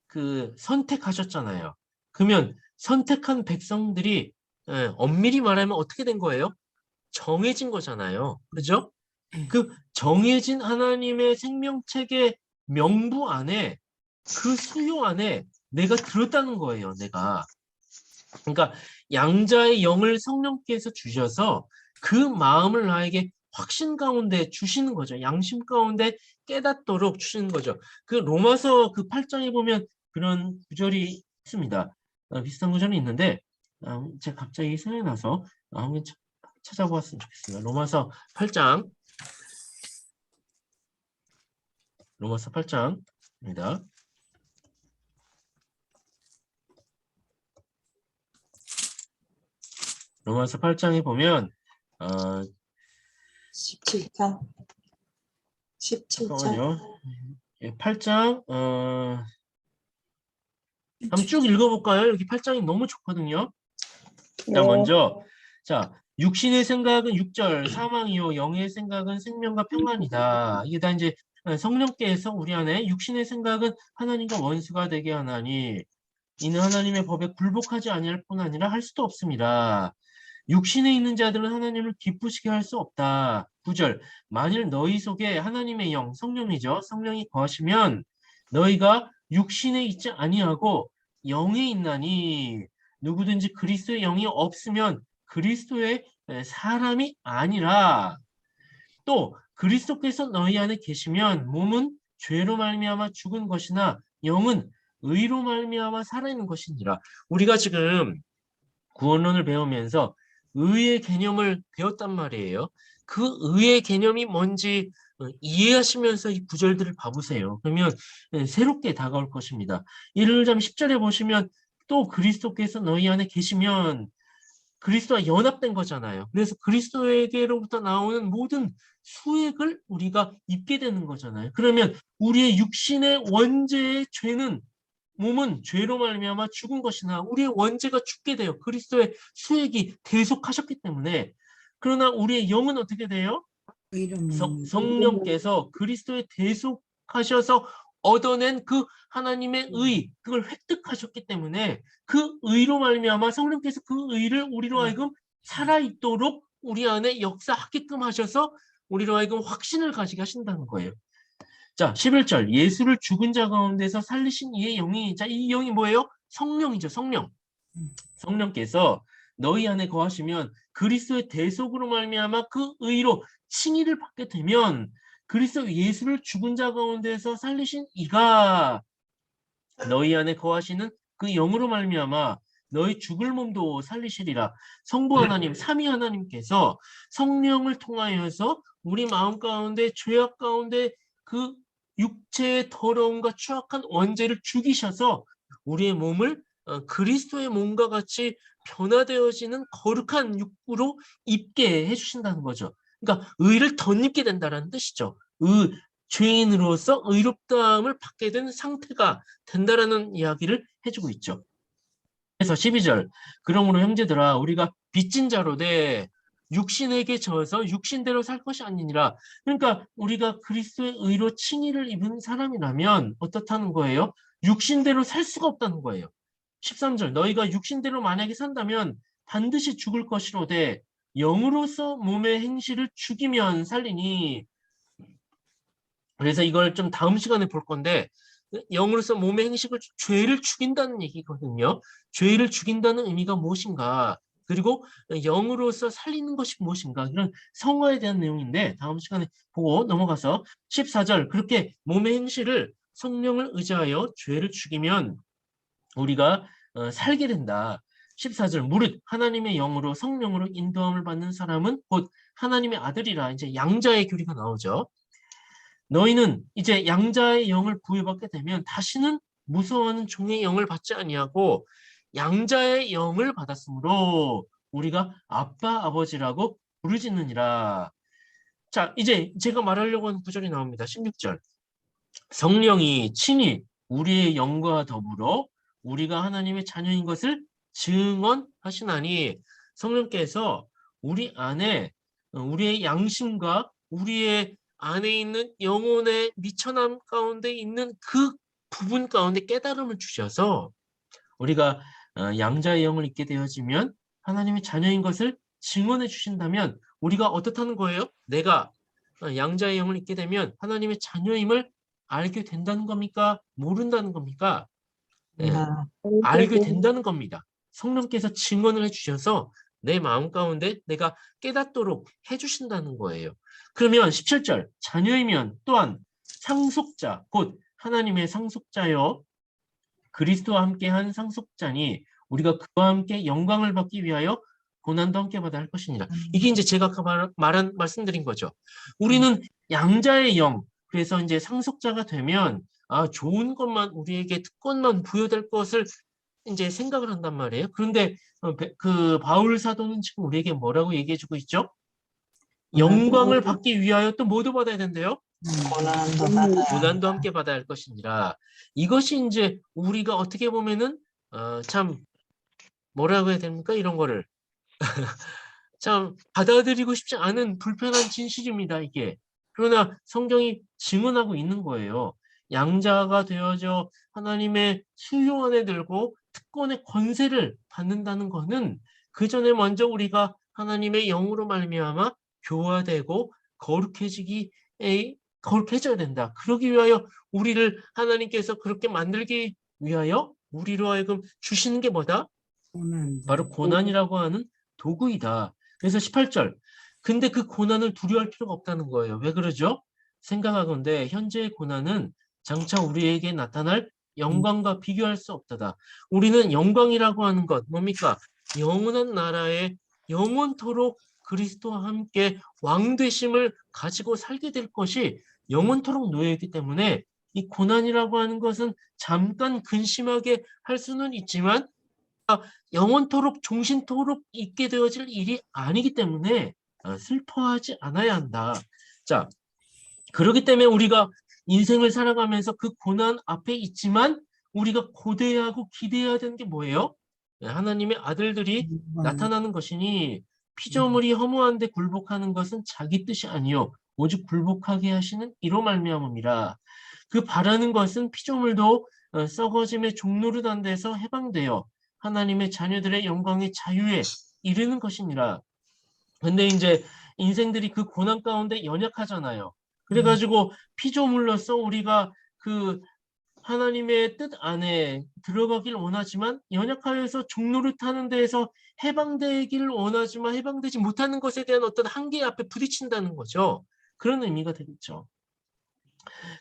그 선택하셨잖아요. 그러면 선택한 백성들이 엄밀히 말하면 어떻게 된 거예요? 정해진 거잖아요. 그죠? 그 정해진 하나님의 생명책의 명부 안에 그 수요 안에 내가 들었다는 거예요. 내가. 그러니까 양자의 영을 성령께서 주셔서 그 마음을 나에게 확신 가운데 주시는 거죠. 양심 가운데 깨닫도록 주시는 거죠. 그 로마서 그 8장에 보면 그런 구절이 있습니다. 비슷한 구절이 있는데 제가 갑자기 생각이 나서 한번 찾아보았으면 좋겠습니다. 로마서 8장 로마서 8장입니다. 로마서 8장에 보면
17장. 17장.
잠깐만요. 8장 한번 쭉 읽어볼까요? 여기 8장이 너무 좋거든요. 자, 먼저 자, 육신의 생각은 6절 사망이요 영의 생각은 생명과 평안이다. 이게 다 이제 성령께서 우리 안에 육신의 생각은 하나님과 원수가 되게 하나니 이는 하나님의 법에 굴복하지 아니할 뿐 아니라 할 수도 없습니다. 육신에 있는 자들은 하나님을 기쁘시게 할 수 없다. 9절 만일 너희 속에 하나님의 영 성령이죠. 성령이 거하시면 너희가 육신에 있지 아니하고 영에 있나니 누구든지 그리스도의 영이 없으면 그리스도의 사람이 아니라 또 그리스도께서 너희 안에 계시면 몸은 죄로 말미암아 죽은 것이나 영은 의로 말미암아 살아있는 것이니라. 우리가 지금 구원론을 배우면서 의의 개념을 배웠단 말이에요. 그 의의 개념이 뭔지 이해하시면서 이 구절들을 봐보세요. 그러면 새롭게 다가올 것입니다. 예를 들자면 10절에 보시면 또 그리스도께서 너희 안에 계시면 그리스도와 연합된 거잖아요. 그래서 그리스도에게로부터 나오는 모든 수액을 우리가 입게 되는 거잖아요. 그러면 우리의 육신의 원죄의 죄는 몸은 죄로 말미암아 죽은 것이나 우리의 원죄가 죽게 돼요. 그리스도의 수액이 대속하셨기 때문에. 그러나 우리의 영은 어떻게 돼요? 성령께서 그리스도의 대속하셔서 얻어낸 그 하나님의 의, 그걸 획득하셨기 때문에 그 의로 말미암아 성령께서 그 의를 우리로 하여금 살아있도록 우리 안에 역사하게끔 하셔서 우리로 하여금 확신을 가지게 하신다는 거예요. 자, 11절 예수를 죽은 자 가운데서 살리신 이의 영이, 자, 이 영이 뭐예요? 성령이죠. 성령. 성령께서 너희 안에 거하시면 그리스도의 대속으로 말미암아 그 의로 칭의를 받게 되면 그리스도 예수를 죽은 자 가운데서 살리신 이가 너희 안에 거하시는 그 영으로 말미암아 너희 죽을 몸도 살리시리라. 성부 하나님, 삼위 하나님께서 성령을 통하여서 우리 마음 가운데 죄악 가운데 그 육체의 더러움과 추악한 원죄를 죽이셔서 우리의 몸을 그리스도의 몸과 같이 변화되어지는 거룩한 육구로 입게 해주신다는 거죠. 그러니까 의를 덧입게 된다는 뜻이죠. 죄인으로서 의롭다함을 받게 된 상태가 된다라는 이야기를 해주고 있죠. 그래서 12절 그러므로 형제들아 우리가 빚진 자로 돼 육신에게 져서 육신대로 살 것이 아니니라. 그러니까 우리가 그리스도의 의로 칭의를 입은 사람이라면 어떻다는 거예요? 육신대로 살 수가 없다는 거예요. 13절 너희가 육신대로 만약에 산다면 반드시 죽을 것이로되 영으로서 몸의 행실을 죽이면 살리니. 그래서 이걸 좀 다음 시간에 볼 건데 영으로서 몸의 행식을 죄를 죽인다는 얘기거든요. 죄를 죽인다는 의미가 무엇인가? 그리고 영으로서 살리는 것이 무엇인가? 이런 성화에 대한 내용인데 다음 시간에 보고 넘어가서 14절 그렇게 몸의 행실을 성령을 의지하여 죄를 죽이면 우리가 살게 된다. 14절 무릇 하나님의 영으로 성령으로 인도함을 받는 사람은 곧 하나님의 아들이라. 이제 양자의 교리가 나오죠. 너희는 이제 양자의 영을 부여받게 되면 다시는 무서워하는 종의 영을 받지 아니하고 양자의 영을 받았으므로 우리가 아빠 아버지라고 부르짖느니라. 자, 이제 제가 말하려고 하는 구절이 나옵니다. 16절. 성령이 친히 우리의 영과 더불어 우리가 하나님의 자녀인 것을 증언하시나니. 성령께서 우리 안에 우리의 양심과 우리의 안에 있는 영혼의 미천함 가운데 있는 그 부분 가운데 깨달음을 주셔서 우리가 양자의 영을 입게 되어지면 하나님의 자녀인 것을 증언해 주신다면 우리가 어떻다는 거예요? 내가 양자의 영을 입게 되면 하나님의 자녀임을 알게 된다는 겁니까? 모른다는 겁니까? 네, 알게 된다는 겁니다. 성령께서 증언을 해주셔서 내 마음 가운데 내가 깨닫도록 해주신다는 거예요. 그러면 17절 자녀이면 또한 상속자 곧 하나님의 상속자여 그리스도와 함께한 상속자니 우리가 그와 함께 영광을 받기 위하여 고난도 함께 받아야 할 것이니라. 이게 이제 제가 아까 말씀드린 거죠. 우리는 양자의 영, 그래서 이제 상속자가 되면 좋은 것만 우리에게 특권만 부여될 것을 이제 생각을 한단 말이에요. 그런데 그 바울 사도는 지금 우리에게 뭐라고 얘기해주고 있죠? 영광을 받기 위하여 또 뭐도 받아야 된대요? 고난도 함께 받아야 할 것이니라. 이것이 이제 우리가 어떻게 보면은 참 뭐라고 해야 됩니까? 이런 거를 참 받아들이고 싶지 않은 불편한 진실입니다, 이게. 그러나 성경이 증언하고 있는 거예요. 양자가 되어져 하나님의 수요 안에 들고 특권의 권세를 받는다는 것은 그 전에 먼저 우리가 하나님의 영으로 말미암아 교화되고 거룩해져야 된다. 그러기 위하여 우리를 하나님께서 그렇게 만들기 위하여 우리로 하여금 주시는 게 뭐다? 바로 고난이라고 하는 도구이다. 그래서 18절. 근데 그 고난을 두려워할 필요가 없다는 거예요. 왜 그러죠? 생각하건대 현재의 고난은 장차 우리에게 나타날 영광과 비교할 수 없다다. 우리는 영광이라고 하는 것 뭡니까? 영원한 나라에 영원토록 그리스도와 함께 왕되심을 가지고 살게 될 것이 영원토록 놓여 있기 때문에 이 고난이라고 하는 것은 잠깐 근심하게 할 수는 있지만 영원토록 종신토록 있게 되어질 일이 아니기 때문에 슬퍼하지 않아야 한다. 자, 그렇기 때문에 우리가 인생을 살아가면서 그 고난 앞에 있지만 우리가 고대하고 기대해야 되는 게 뭐예요? 하나님의 아들들이 나타나는 것이니 피조물이 허무한데 굴복하는 것은 자기 뜻이 아니요 오직 굴복하게 하시는 이로 말미암음이라. 그 바라는 것은 피조물도 썩어짐의 종노릇한 데서 해방되어 하나님의 자녀들의 영광의 자유에 이르는 것이니라. 근데 이제 인생들이 그 고난 가운데 연약하잖아요. 그래가지고 피조물로서 우리가 그 하나님의 뜻 안에 들어가길 원하지만 연약하여서 종노릇하는 데에서 해방되기를 원하지만 해방되지 못하는 것에 대한 어떤 한계 앞에 부딪힌다는 거죠. 그런 의미가 되겠죠.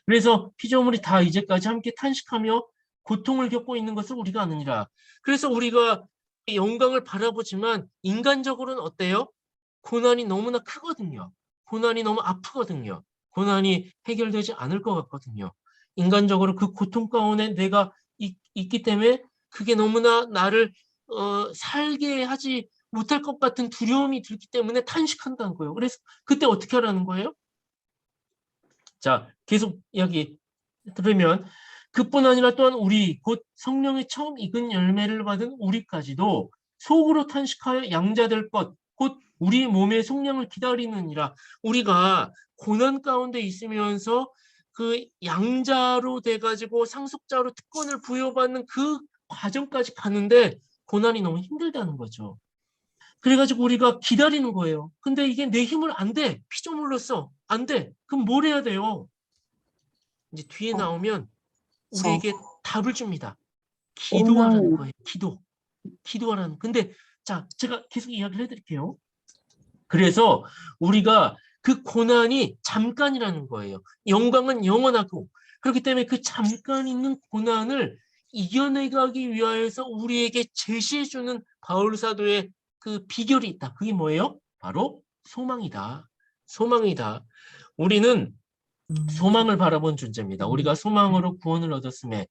그래서 피조물이 다 이제까지 함께 탄식하며 고통을 겪고 있는 것을 우리가 아느니라. 그래서 우리가 영광을 바라보지만 인간적으로는 어때요? 고난이 너무나 크거든요. 고난이 너무 아프거든요. 고난이 해결되지 않을 것 같거든요. 인간적으로 그 고통 가운데 내가 있기 때문에 그게 너무나 나를 살게 하지 못할 것 같은 두려움이 들기 때문에 탄식한다는 거예요. 그래서 그때 어떻게 하라는 거예요? 자, 계속 이야기 들으면 그뿐 아니라 또한 우리 곧 성령의 처음 익은 열매를 받은 우리까지도 속으로 탄식하여 양자될 것 곧 우리 몸의 속량을 기다리느니라. 우리가 고난 가운데 있으면서 그 양자로 돼가지고 상속자로 특권을 부여받는 그 과정까지 가는데 고난이 너무 힘들다는 거죠. 그래가지고 우리가 기다리는 거예요. 근데 이게 내 힘을 안 돼. 피조물로서 안 돼. 그럼 뭘 해야 돼요? 이제 뒤에 나오면 우리에게 답을 줍니다. 기도하라는 거예요. 기도하라는. 근데 자, 제가 계속 이야기를 해드릴게요. 그래서 우리가 그 고난이 잠깐이라는 거예요. 영광은 영원하고 그렇기 때문에 그 잠깐 있는 고난을 이겨내가기 위하여서 우리에게 제시해주는 바울 사도의 그 비결이 있다. 그게 뭐예요? 바로 소망이다. 소망이다. 우리는 소망을 바라본 존재입니다. 우리가 소망으로 구원을 얻었음에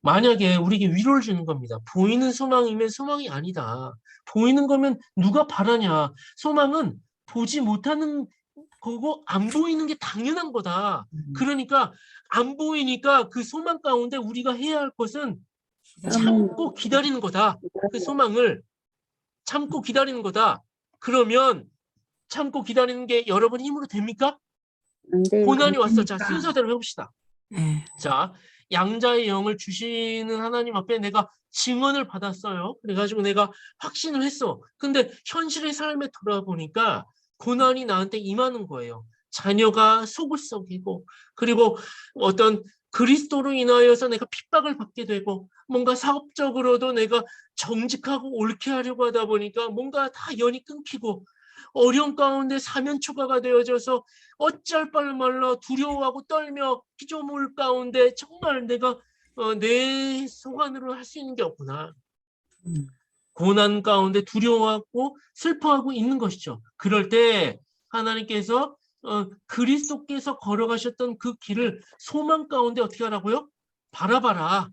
만약에 우리에게 위로를 주는 겁니다. 보이는 소망이면 소망이 아니다. 보이는 거면 누가 바라냐. 소망은 보지 못하는 거고 안 보이는 게 당연한 거다. 그러니까 안 보이니까 그 소망 가운데 우리가 해야 할 것은 참고 기다리는 거다. 그 소망을 참고 기다리는 거다. 그러면 참고 기다리는 게 여러분 힘으로 됩니까? 고난이 왔어. 자, 순서대로 해봅시다. 자, 양자의 영을 주시는 하나님 앞에 내가 증언을 받았어요. 그래가지고 내가 확신을 했어. 근데 현실의 삶에 돌아보니까 고난이 나한테 임하는 거예요. 자녀가 속을 썩이고, 그리고 어떤 그리스도로 인하여서 내가 핍박을 받게 되고, 뭔가 사업적으로도 내가 정직하고 옳게 하려고 하다 보니까 뭔가 다 연이 끊기고, 어려운 가운데 사면 초과가 되어져서 어쩔 바를 몰라 두려워하고 떨며 피조물 가운데 정말 내가 내 소관으로 할 수 있는 게 없구나. 고난 가운데 두려워하고 슬퍼하고 있는 것이죠. 그럴 때 하나님께서 그리스도께서 걸어가셨던 그 길을 소망 가운데 어떻게 하라고요? 바라봐라.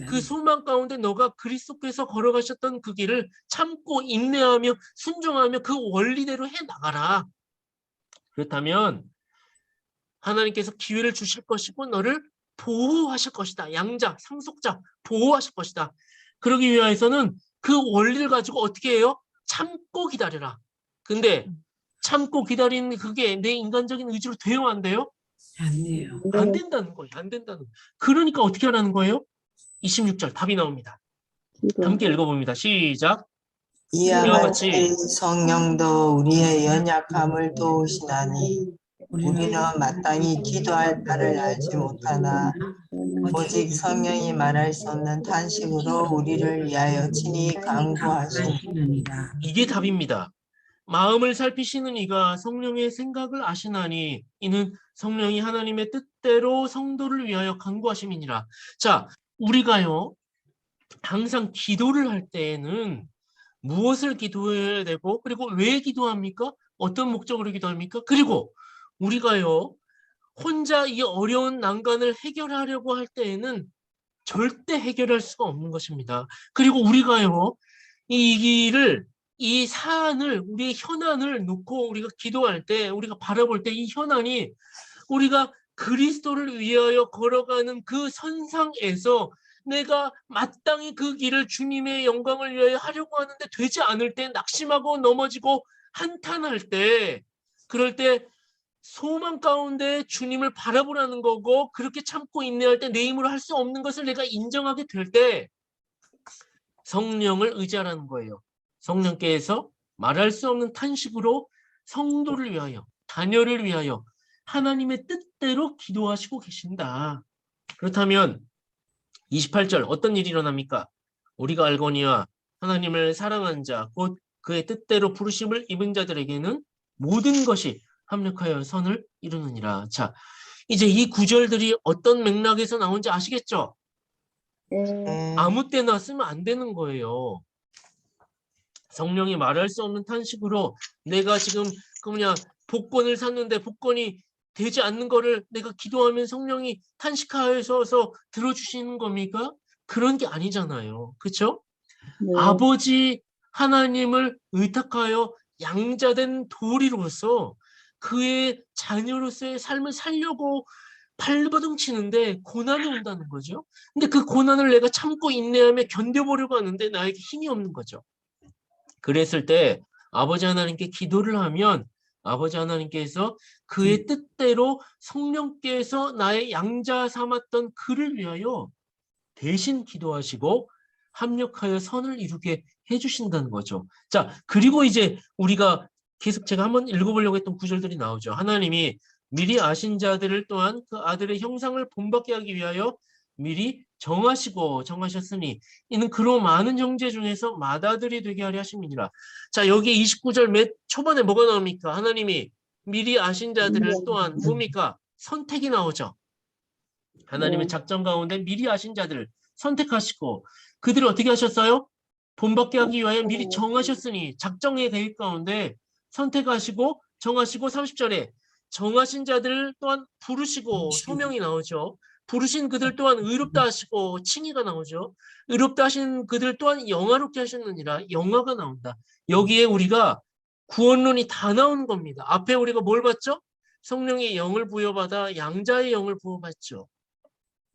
그 소망 가운데 너가 그리스도께서 걸어가셨던 그 길을 참고 인내하며 순종하며 그 원리대로 해나가라. 그렇다면 하나님께서 기회를 주실 것이고 너를 보호하실 것이다. 양자, 상속자 보호하실 것이다. 그러기 위해서는 그 원리를 가지고 어떻게 해요? 참고 기다려라. 근데 참고 기다리는 그게 내 인간적인 의지로 돼요, 안 돼요?
안 돼요.
안 된다는 거예요. 안 된다는 거예요. 그러니까 어떻게 하라는 거예요? 26절 답이 나옵니다. 함께 읽어봅니다. 시작.
이와
이와
같이
같이
성령도 우리의 연약함을 도우시나니 우리는 마땅히 기도할 바를 알지 못하나 오직 성령이 말할 수 없는 탄식으로 우리를 위하여 친히 간구하시니
하시느니라.
이게 답입니다. 마음을 살피시는 이가 성령의 생각을 아시나니 이는 성령이 하나님의 뜻대로 성도를 위하여 간구하심이니라. 자, 우리가요 항상 기도를 할 때에는 무엇을 기도해야 되고 그리고 왜 기도합니까? 어떤 목적으로 기도합니까? 그리고 우리가요 혼자 이 어려운 난관을 해결하려고 할 때에는 절대 해결할 수가 없는 것입니다. 그리고 우리가요 이 일을 이 사안을 우리의 현안을 놓고 우리가 기도할 때 우리가 바라볼 때 이 현안이 우리가 그리스도를 위하여 걸어가는 그 선상에서 내가 마땅히 그 길을 주님의 영광을 위하여 하려고 하는데 되지 않을 때 낙심하고 넘어지고 한탄할 때 그럴 때 소망 가운데 주님을 바라보라는 거고 그렇게 참고 인내할 때 내 힘으로 할 수 없는 것을 내가 인정하게 될 때 성령을 의지하라는 거예요. 성령께서 말할 수 없는 탄식으로 성도를 위하여 자녀를 위하여 하나님의 뜻대로 기도하시고 계신다. 그렇다면 28절 어떤 일이 일어납니까? 우리가 알거니와 하나님을 사랑한 자 곧 그의 뜻대로 부르심을 입은 자들에게는 모든 것이 합력하여 선을 이루느니라. 자, 이제 이 구절들이 어떤 맥락에서 나온지 아시겠죠? 아무 때나 쓰면 안 되는 거예요. 성령이 말할 수 없는 탄식으로 내가 지금 그냥 복권을 샀는데 복권이 되지 않는 거를 내가 기도하면 성령이 탄식하여서 들어주시는 겁니까? 그런 게 아니잖아요. 그렇죠? 아버지 하나님을 의탁하여 양자된 도리로서 그의 자녀로서의 삶을 살려고 발버둥 치는데 고난이 온다는 거죠. 근데 그 고난을 내가 참고 인내하며 견뎌보려고 하는데 나에게 힘이 없는 거죠. 그랬을 때 아버지 하나님께 기도를 하면 아버지 하나님께서 그의 뜻대로 성령께서 나의 양자 삼았던 그를 위하여 대신 기도하시고 합력하여 선을 이루게 해주신다는 거죠. 자, 그리고 이제 우리가 계속 제가 한번 읽어보려고 했던 구절들이 나오죠. 하나님이 미리 아신 자들을 또한 그 아들의 형상을 본받게 하기 위하여 미리 정하셨으니 이는 그로 많은 형제 중에서 맏아들이 되게 하려 하심이니라. 자, 여기 29절 맨 초반에 뭐가 나옵니까? 하나님이 미리 아신 자들을 또한 뭡니까? 선택이 나오죠. 하나님의 작전 가운데 미리 아신 자들을 선택하시고 그들을 어떻게 하셨어요? 본받게 하기 위하여 미리 정하셨으니 작정의 계획 가운데 선택하시고 정하시고 30절에 정하신 자들을 또한 부르시고 소명이 나오죠. 부르신 그들 또한 의롭다 하시고 칭의가 나오죠. 의롭다 하신 그들 또한 영화롭게 하셨느니라. 영화가 나온다. 여기에 우리가 구원론이 다 나오는 겁니다. 앞에 우리가 뭘 봤죠? 성령의 영을 부여받아 양자의 영을 부여받죠.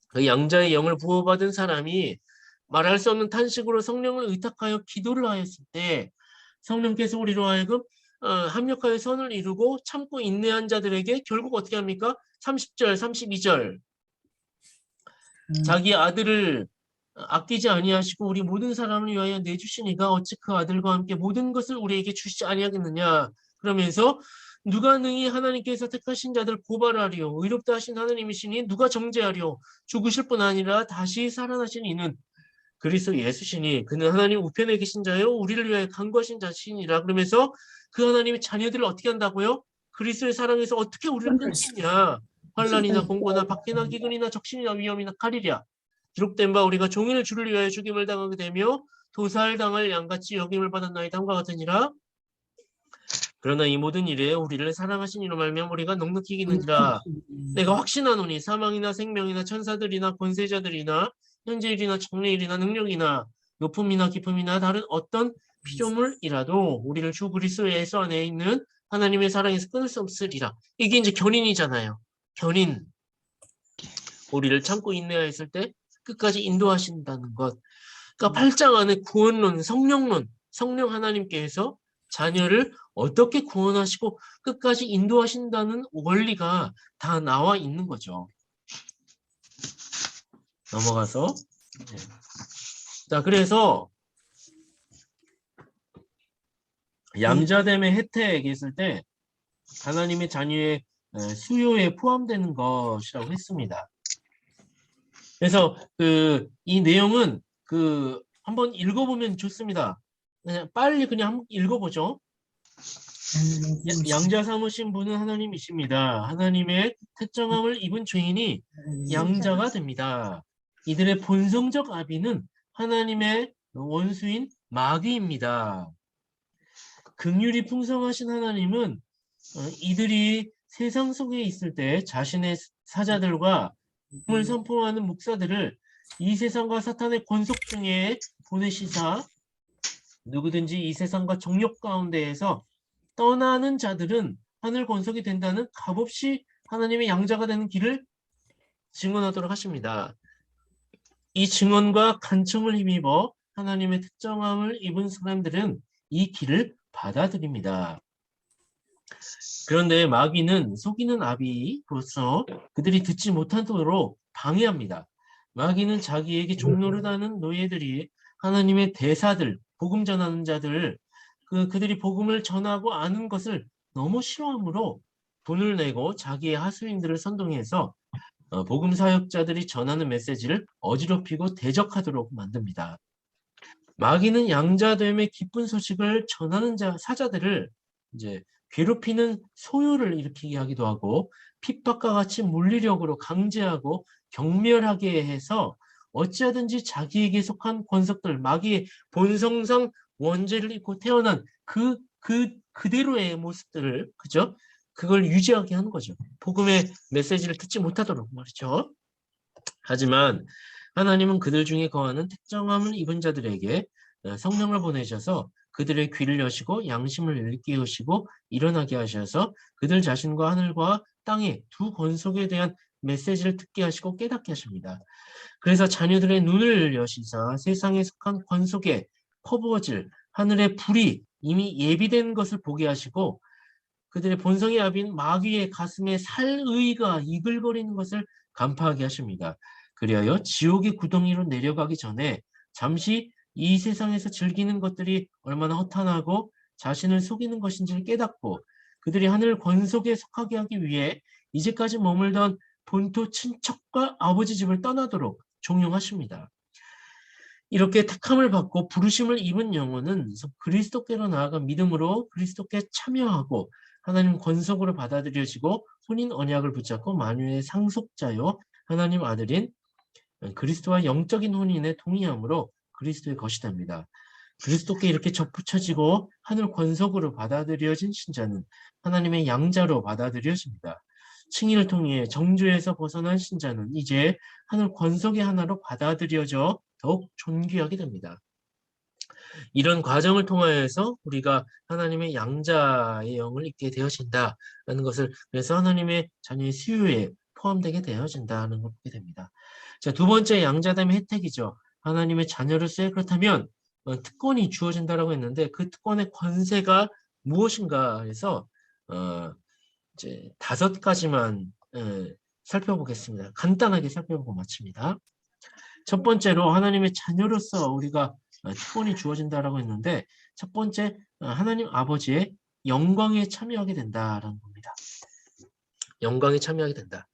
그 양자의 영을 부어받은 사람이 말할 수 없는 탄식으로 성령을 의탁하여 기도를 하였을 때 성령께서 우리로 하여금 합력하여 선을 이루고 참고 인내한 자들에게 결국 어떻게 합니까? 30절, 32절 자기 아들을 아끼지 아니하시고 우리 모든 사람을 위하여 내주시니가 어찌 그 아들과 함께 모든 것을 우리에게 주시지 아니하겠느냐 그러면서 누가 능히 하나님께서 택하신 자들 고발하리요 의롭다 하신 하나님이시니 누가 정죄하리요 죽으실 뿐 아니라 다시 살아나신 이는 그리스도 예수시니 그는 하나님 우편에 계신 자요 우리를 위하여 간구하신 자시니라 그러면서 그 하나님의 자녀들을 어떻게 한다고요? 그리스도의 사랑에서 어떻게 우리를 끊겠냐 환난이나 공고나 박해나 기근이나 적신이나 위험이나 칼이랴 기록된 바 우리가 종일 주를 위하여 죽임을 당하게 되며 도살당할 양같이 여김을 받았나이다 함과 같으니라 그러나 이 모든 일에 우리를 사랑하신 이로 말미암아 우리가 넉넉히 이기느니라 내가 확신하노니 사망이나 생명이나 천사들이나 권세자들이나 현재일이나 장래일이나 능력이나 높음이나 깊음이나 다른 어떤 피조물이라도 우리를 주 그리스도 예수 안에 있는 하나님의 사랑에서 끊을 수 없으리라. 이게 이제 견인이잖아요. 견인. 우리를 참고 인내하였을 때 끝까지 인도하신다는 것. 그러니까 8장 안에 구원론, 성령론 성령 하나님께서 자녀를 어떻게 구원하시고 끝까지 인도하신다는 원리가 다 나와 있는 거죠. 넘어가서. 네. 자, 그래서 양자됨의 혜택이 있을 때 하나님의 자녀의 수요에 포함되는 것이라고 했습니다. 그래서 이 내용은 한번 읽어보면 좋습니다. 빨리 그냥 한번 읽어보죠. 양자 삼으신 분은 하나님이십니다. 하나님의 특정함을 입은 죄인이 양자가 됩니다. 이들의 본성적 아비는 하나님의 원수인 마귀입니다. 긍휼이 풍성하신 하나님은 이들이 세상 속에 있을 때 자신의 사자들과 복음을 선포하는 목사들을 이 세상과 사탄의 권속 중에 보내시사 누구든지 이 세상과 정욕 가운데에서 떠나는 자들은 하늘 권속이 된다는 값없이 하나님의 양자가 되는 길을 증언하도록 하십니다. 이 증언과 간청을 힘입어 하나님의 특정함을 입은 사람들은 이 길을 받아들입니다. 그런데 마귀는 속이는 아비로서 그들이 듣지 못하도록 방해합니다. 마귀는 자기에게 종로를 하는 노예들이 하나님의 대사들, 복음 전하는 자들, 그들이 복음을 전하고 아는 것을 너무 싫어하므로 돈을 내고 자기의 하수인들을 선동해서 복음 사역자들이 전하는 메시지를 어지럽히고 대적하도록 만듭니다. 마귀는 양자됨의 기쁜 소식을 전하는 사자들을 이제 괴롭히는 소요를 일으키게 하기도 하고 핍박과 같이 물리력으로 강제하고 경멸하게 해서 어찌하든지 자기에게 속한 권속들, 마귀의 본성상 원죄를 입고 태어난 그대로의 모습들을, 그죠? 그걸 유지하게 하는 거죠. 복음의 메시지를 듣지 못하도록 말이죠. 하지만 하나님은 그들 중에 거하는 특정함을 입은 자들에게 성령을 보내셔서 그들의 귀를 여시고 양심을 일깨우시고 일어나게 하셔서 그들 자신과 하늘과 땅의 두 권속에 대한 메시지를 듣게 하시고 깨닫게 하십니다. 그래서 자녀들의 눈을 여시사 세상에 속한 권속에 퍼부어질 하늘의 불이 이미 예비된 것을 보게 하시고 그들의 본성의 아비인 마귀의 가슴에 살의가 이글거리는 것을 간파하게 하십니다. 그리하여 지옥의 구덩이로 내려가기 전에 잠시 이 세상에서 즐기는 것들이 얼마나 허탄하고 자신을 속이는 것인지를 깨닫고 그들이 하늘 권속에 속하게 하기 위해 이제까지 머물던 본토 친척과 아버지 집을 떠나도록 종용하십니다. 이렇게 택함을 받고 부르심을 입은 영혼은 그리스도께로 나아가 믿음으로 그리스도께 참여하고 하나님 권속으로 받아들여지고 혼인 언약을 붙잡고 만유의 상속자요 하나님 아들인 그리스도와 영적인 혼인에 동의함으로 그리스도의 것이 됩니다. 그리스도께 이렇게 접붙여지고 하늘 권속으로 받아들여진 신자는 하나님의 양자로 받아들여집니다. 칭의를 통해 정죄에서 벗어난 신자는 이제 하늘 권속의 하나로 받아들여져 더욱 존귀하게 됩니다. 이런 과정을 통하여서 우리가 하나님의 양자의 영을 입게 되어진다라는 것을, 그래서 하나님의 자녀의 수요에 포함되게 되어진다는 걸 보게 됩니다. 자, 두 번째 양자됨의 혜택이죠. 하나님의 자녀로서의, 그렇다면 특권이 주어진다라고 했는데 그 특권의 권세가 무엇인가 해서 이제 5가지만 살펴보겠습니다. 간단하게 살펴보고 마칩니다. 첫 번째로 하나님의 자녀로서 우리가 특권이 주어진다라고 했는데 첫 번째, 하나님 아버지의 영광에 참여하게 된다라는 겁니다. 영광에 참여하게 된다.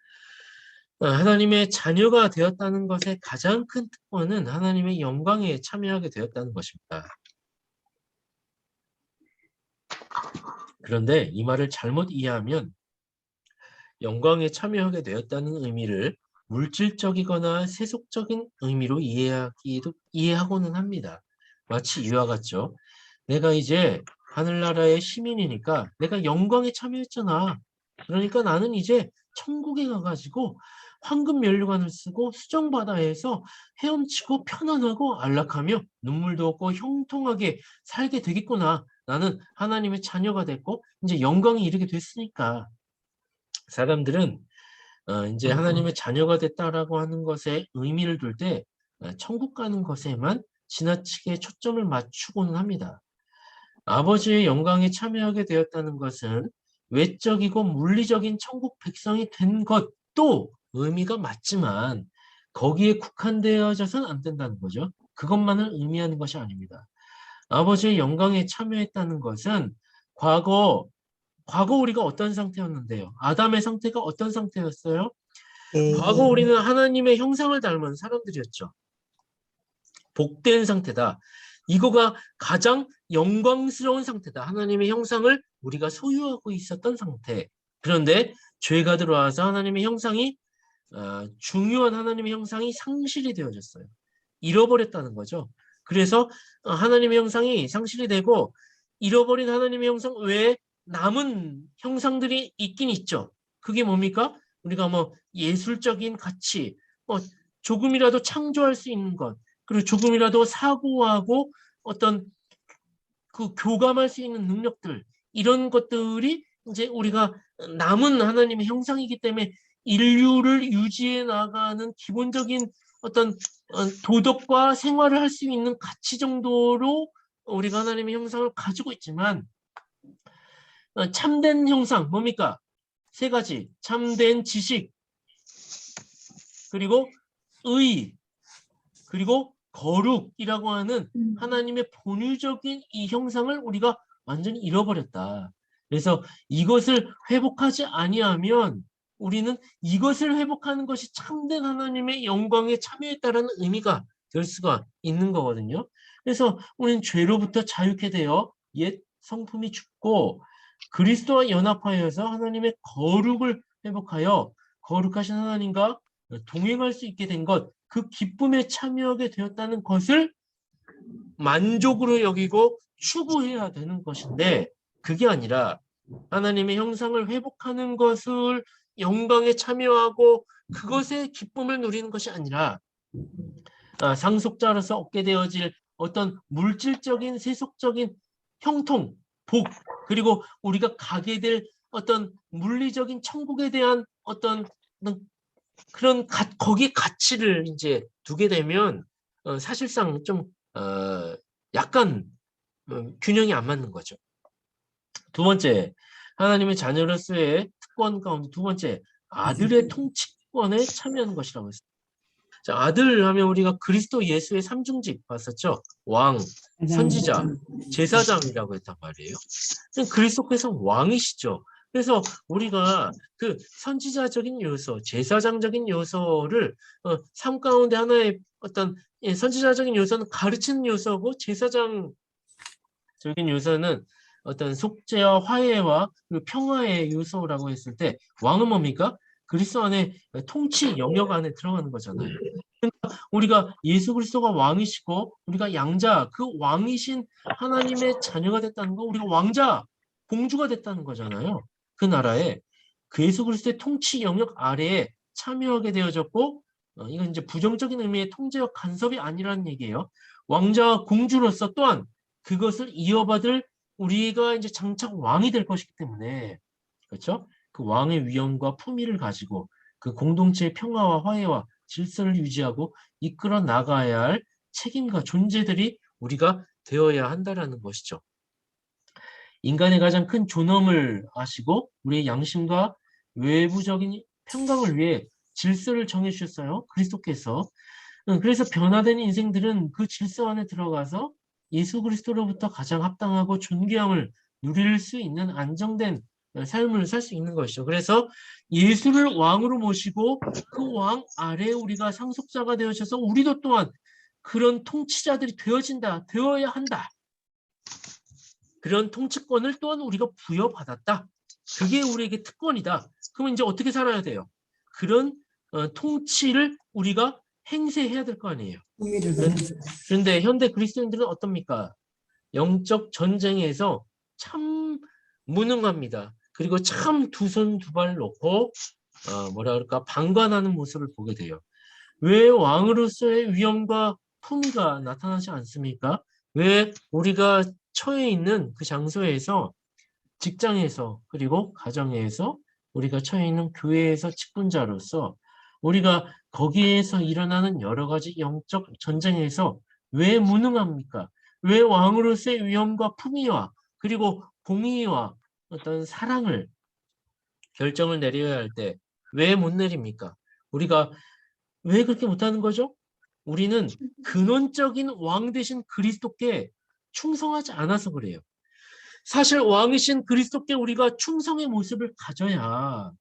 하나님의 자녀가 되었다는 것의 가장 큰 특권은 하나님의 영광에 참여하게 되었다는 것입니다. 그런데 이 말을 잘못 이해하면 영광에 참여하게 되었다는 의미를 물질적이거나 세속적인 의미로 이해하고는 합니다. 마치 이와 같죠. 내가 이제 하늘나라의 시민이니까 내가 영광에 참여했잖아. 그러니까 나는 이제 천국에 가가지고 황금 면류관을 쓰고 수정바다에서 헤엄치고 편안하고 안락하며 눈물도 없고 형통하게 살게 되겠구나. 나는 하나님의 자녀가 됐고 이제 영광에 이르게 됐으니까. 사람들은 이제 하나님의 자녀가 됐다라고 하는 것에 의미를 둘 때 천국 가는 것에만 지나치게 초점을 맞추고는 합니다. 아버지의 영광에 참여하게 되었다는 것은 외적이고 물리적인 천국 백성이 된 것도 의미가 맞지만 거기에 국한되어져서는 안 된다는 거죠. 그것만을 의미하는 것이 아닙니다. 아버지의 영광에 참여했다는 것은 과거 우리가 어떤 상태였는데요? 아담의 상태가 어떤 상태였어요? 과거
예,
우리는 하나님의 형상을 닮은 사람들이었죠. 복된 상태다. 이거가 가장 영광스러운 상태다. 하나님의 형상을 우리가 소유하고 있었던 상태. 그런데 죄가 들어와서 하나님의 형상이 중요한 하나님의 형상이 상실이 되어졌어요. 잃어버렸다는 거죠. 그래서 하나님의 형상이 상실이 되고 잃어버린 하나님의 형상 외에 남은 형상들이 있긴 있죠. 그게 뭡니까? 우리가 뭐 예술적인 가치, 조금이라도 창조할 수 있는 것, 그리고 조금이라도 사고하고 어떤 그 교감할 수 있는 능력들, 이런 것들이 이제 우리가 남은 하나님의 형상이기 때문에 인류를 유지해 나가는 기본적인 어떤 도덕과 생활을 할 수 있는 가치 정도로 우리가 하나님의 형상을 가지고 있지만 참된 형상 뭡니까? 세 가지. 참된 지식, 그리고 의, 그리고 거룩이라고 하는 하나님의 본유적인 이 형상을 우리가 완전히 잃어버렸다. 그래서 이것을 회복하지 아니하면 우리는 이것을 회복하는 것이 참된 하나님의 영광에 참여했다라는 의미가 될 수가 있는 거거든요. 그래서 우리는 죄로부터 자유케 되어 옛 성품이 죽고 그리스도와 연합하여서 하나님의 거룩을 회복하여 거룩하신 하나님과 동행할 수 있게 된 것, 그 기쁨에 참여하게 되었다는 것을 만족으로 여기고 추구해야 되는 것인데 그게 아니라 하나님의 형상을 회복하는 것을 영광에 참여하고 그것의 기쁨을 누리는 것이 아니라 상속자로서 얻게 되어질 어떤 물질적인 세속적인 형통, 복, 그리고 우리가 가게 될 어떤 물리적인 천국에 대한 어떤 그런 거기에 가치를 이제 두게 되면 사실상 좀 약간 균형이 안 맞는 거죠. 두 번째, 하나님의 자녀로서의 특권 가운데 두 번째, 아들의 통치권에 참여하는 것이라고 했습니다. 자, 아들 하면 우리가 그리스도 예수의 삼중직 봤었죠? 왕, 선지자, 제사장이라고 했단 말이에요. 그리스도께서 왕이시죠. 그래서 우리가 그 선지자적인 요소, 제사장적인 요소를 삶 가운데 하나의 어떤 선지자적인 요소는 가르치는 요소고 제사장적인 요소는 어떤 속죄와 화해와 평화의 요소라고 했을 때 왕은 뭡니까? 그리스도 안에 통치 영역 안에 들어가는 거잖아요. 우리가 예수 그리스도가 왕이시고 우리가 양자, 그 왕이신 하나님의 자녀가 됐다는 거, 우리가 왕자, 공주가 됐다는 거잖아요. 그 나라에 그 예수 그리스도의 통치 영역 아래에 참여하게 되어졌고 이건 이제 부정적인 의미의 통제와 간섭이 아니라는 얘기예요. 왕자와 공주로서 또한 그것을 이어받을 우리가 이제 장착 왕이 될 것이기 때문에 그렇죠? 그 왕의 위엄과 품위를 가지고 그 공동체의 평화와 화해와 질서를 유지하고 이끌어 나가야 할 책임과 존재들이 우리가 되어야 한다라는 것이죠. 인간의 가장 큰 존엄을 아시고 우리의 양심과 외부적인 평강을 위해 질서를 정해주셨어요. 그리스도께서. 그래서 변화된 인생들은 그 질서 안에 들어가서 예수 그리스도로부터 가장 합당하고 존귀함을 누릴 수 있는 안정된 삶을 살 수 있는 것이죠. 그래서 예수를 왕으로 모시고 그 왕 아래에 우리가 상속자가 되어져서 우리도 또한 그런 통치자들이 되어야 한다. 그런 통치권을 또한 우리가 부여받았다. 그게 우리에게 특권이다. 그러면 이제 어떻게 살아야 돼요? 그런 통치를 우리가 행세해야 될 거 아니에요. 그런데 현대 그리스도인들은 어떻습니까? 영적 전쟁에서 참 무능합니다. 그리고 참 두 손 두 발 놓고 뭐라 그럴까 방관하는 모습을 보게 돼요. 왜 왕으로서의 위엄과 품위가 나타나지 않습니까? 왜 우리가 처해 있는 그 장소에서 직장에서 그리고 가정에서 우리가 처해 있는 교회에서 직분자로서 우리가 거기에서 일어나는 여러 가지 영적 전쟁에서 왜 무능합니까? 왜 왕으로서의 위엄과 품위와 그리고 공의와 어떤 사랑을 결정을 내려야 할 때 왜 못 내립니까? 우리가 왜 그렇게 못하는 거죠? 우리는 근원적인 왕 대신 그리스도께 충성하지 않아서 그래요. 사실 왕이신 그리스도께 우리가 충성의 모습을 가져야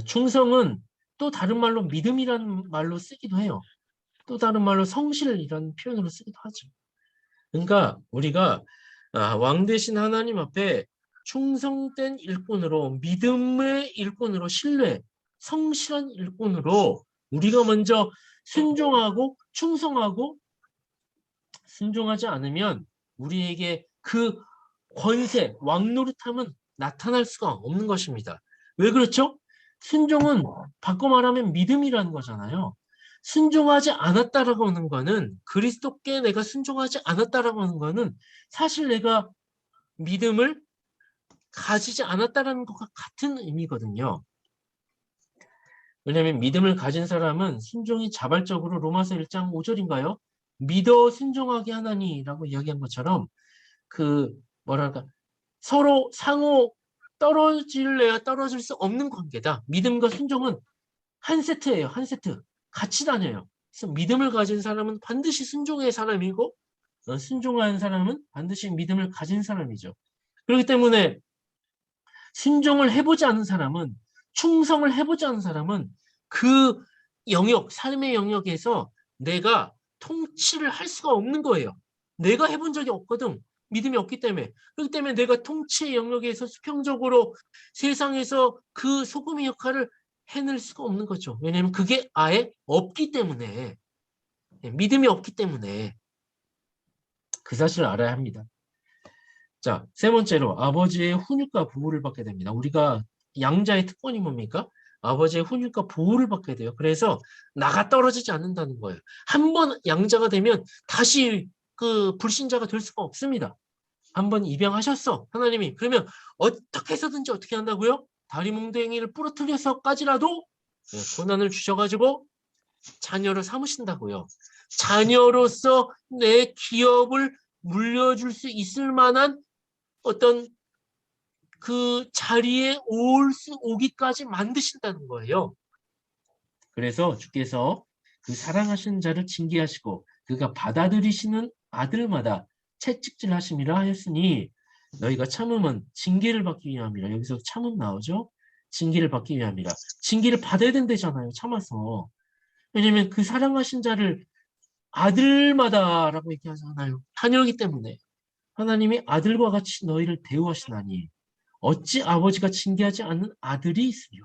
충성은 또 다른 말로 믿음이라는 말로 쓰기도 해요. 또 다른 말로 성실이라는 표현으로 쓰기도 하죠. 그러니까 우리가 왕 대신 하나님 앞에 충성된 일꾼으로 믿음의 일꾼으로 신뢰, 성실한 일꾼으로 우리가 먼저 순종하고 충성하고 순종하지 않으면 우리에게 그 권세, 왕노릇함은 나타날 수가 없는 것입니다. 왜 그렇죠? 순종은 바꿔 말하면 믿음이라는 거잖아요. 순종하지 않았다라고 하는 거는 그리스도께 내가 순종하지 않았다라고 하는 거는 사실 내가 믿음을 가지지 않았다라는 것과 같은 의미거든요. 왜냐하면 믿음을 가진 사람은 순종이 자발적으로 로마서 1장 5절인가요? 믿어 순종하게 하나니라고 이야기한 것처럼 그 뭐랄까 서로 상호 떨어질래야 떨어질 수 없는 관계다. 믿음과 순종은 한 세트예요. 한 세트. 같이 다녀요. 그래서 믿음을 가진 사람은 반드시 순종의 사람이고 순종한 사람은 반드시 믿음을 가진 사람이죠. 그렇기 때문에 순종을 해보지 않은 사람은 충성을 해보지 않은 사람은 그 영역, 삶의 영역에서 내가 통치를 할 수가 없는 거예요. 내가 해본 적이 없거든. 믿음이 없기 때문에. 그렇기 때문에 내가 통치의 영역에서 수평적으로 세상에서 그 소금의 역할을 해낼 수가 없는 거죠. 왜냐하면 그게 아예 없기 때문에. 믿음이 없기 때문에 그 사실을 알아야 합니다. 자, 세 번째로 아버지의 훈육과 보호를 받게 됩니다. 우리가 양자의 특권이 뭡니까? 아버지의 훈육과 보호를 받게 돼요. 그래서 나가 떨어지지 않는다는 거예요. 한 번 양자가 되면 다시 그 불신자가 될 수가 없습니다. 한 번 입양하셨어, 하나님이. 그러면 어떻게 해서든지 어떻게 한다고요? 다리 몽둥이를 부러뜨려서까지라도 고난을 주셔가지고 자녀로 삼으신다고요. 자녀로서 내 기업을 물려줄 수 있을 만한 어떤 그 자리에 오기까지 만드신다는 거예요. 그래서 주께서 그 사랑하시는 자를 징계하시고 그가 받아들이시는 아들마다 채찍질하심이라 하였으니 너희가 참음은 징계를 받기 위함이라. 여기서 참음 나오죠? 징계를 받기 위함이라. 징계를 받아야 된다잖아요. 참아서. 왜냐면 그 사랑하신 자를 아들마다라고 얘기하잖아요. 자녀이기 때문에. 하나님이 아들과 같이 너희를 대우하시나니 어찌 아버지가 징계하지 않는 아들이 있으리요.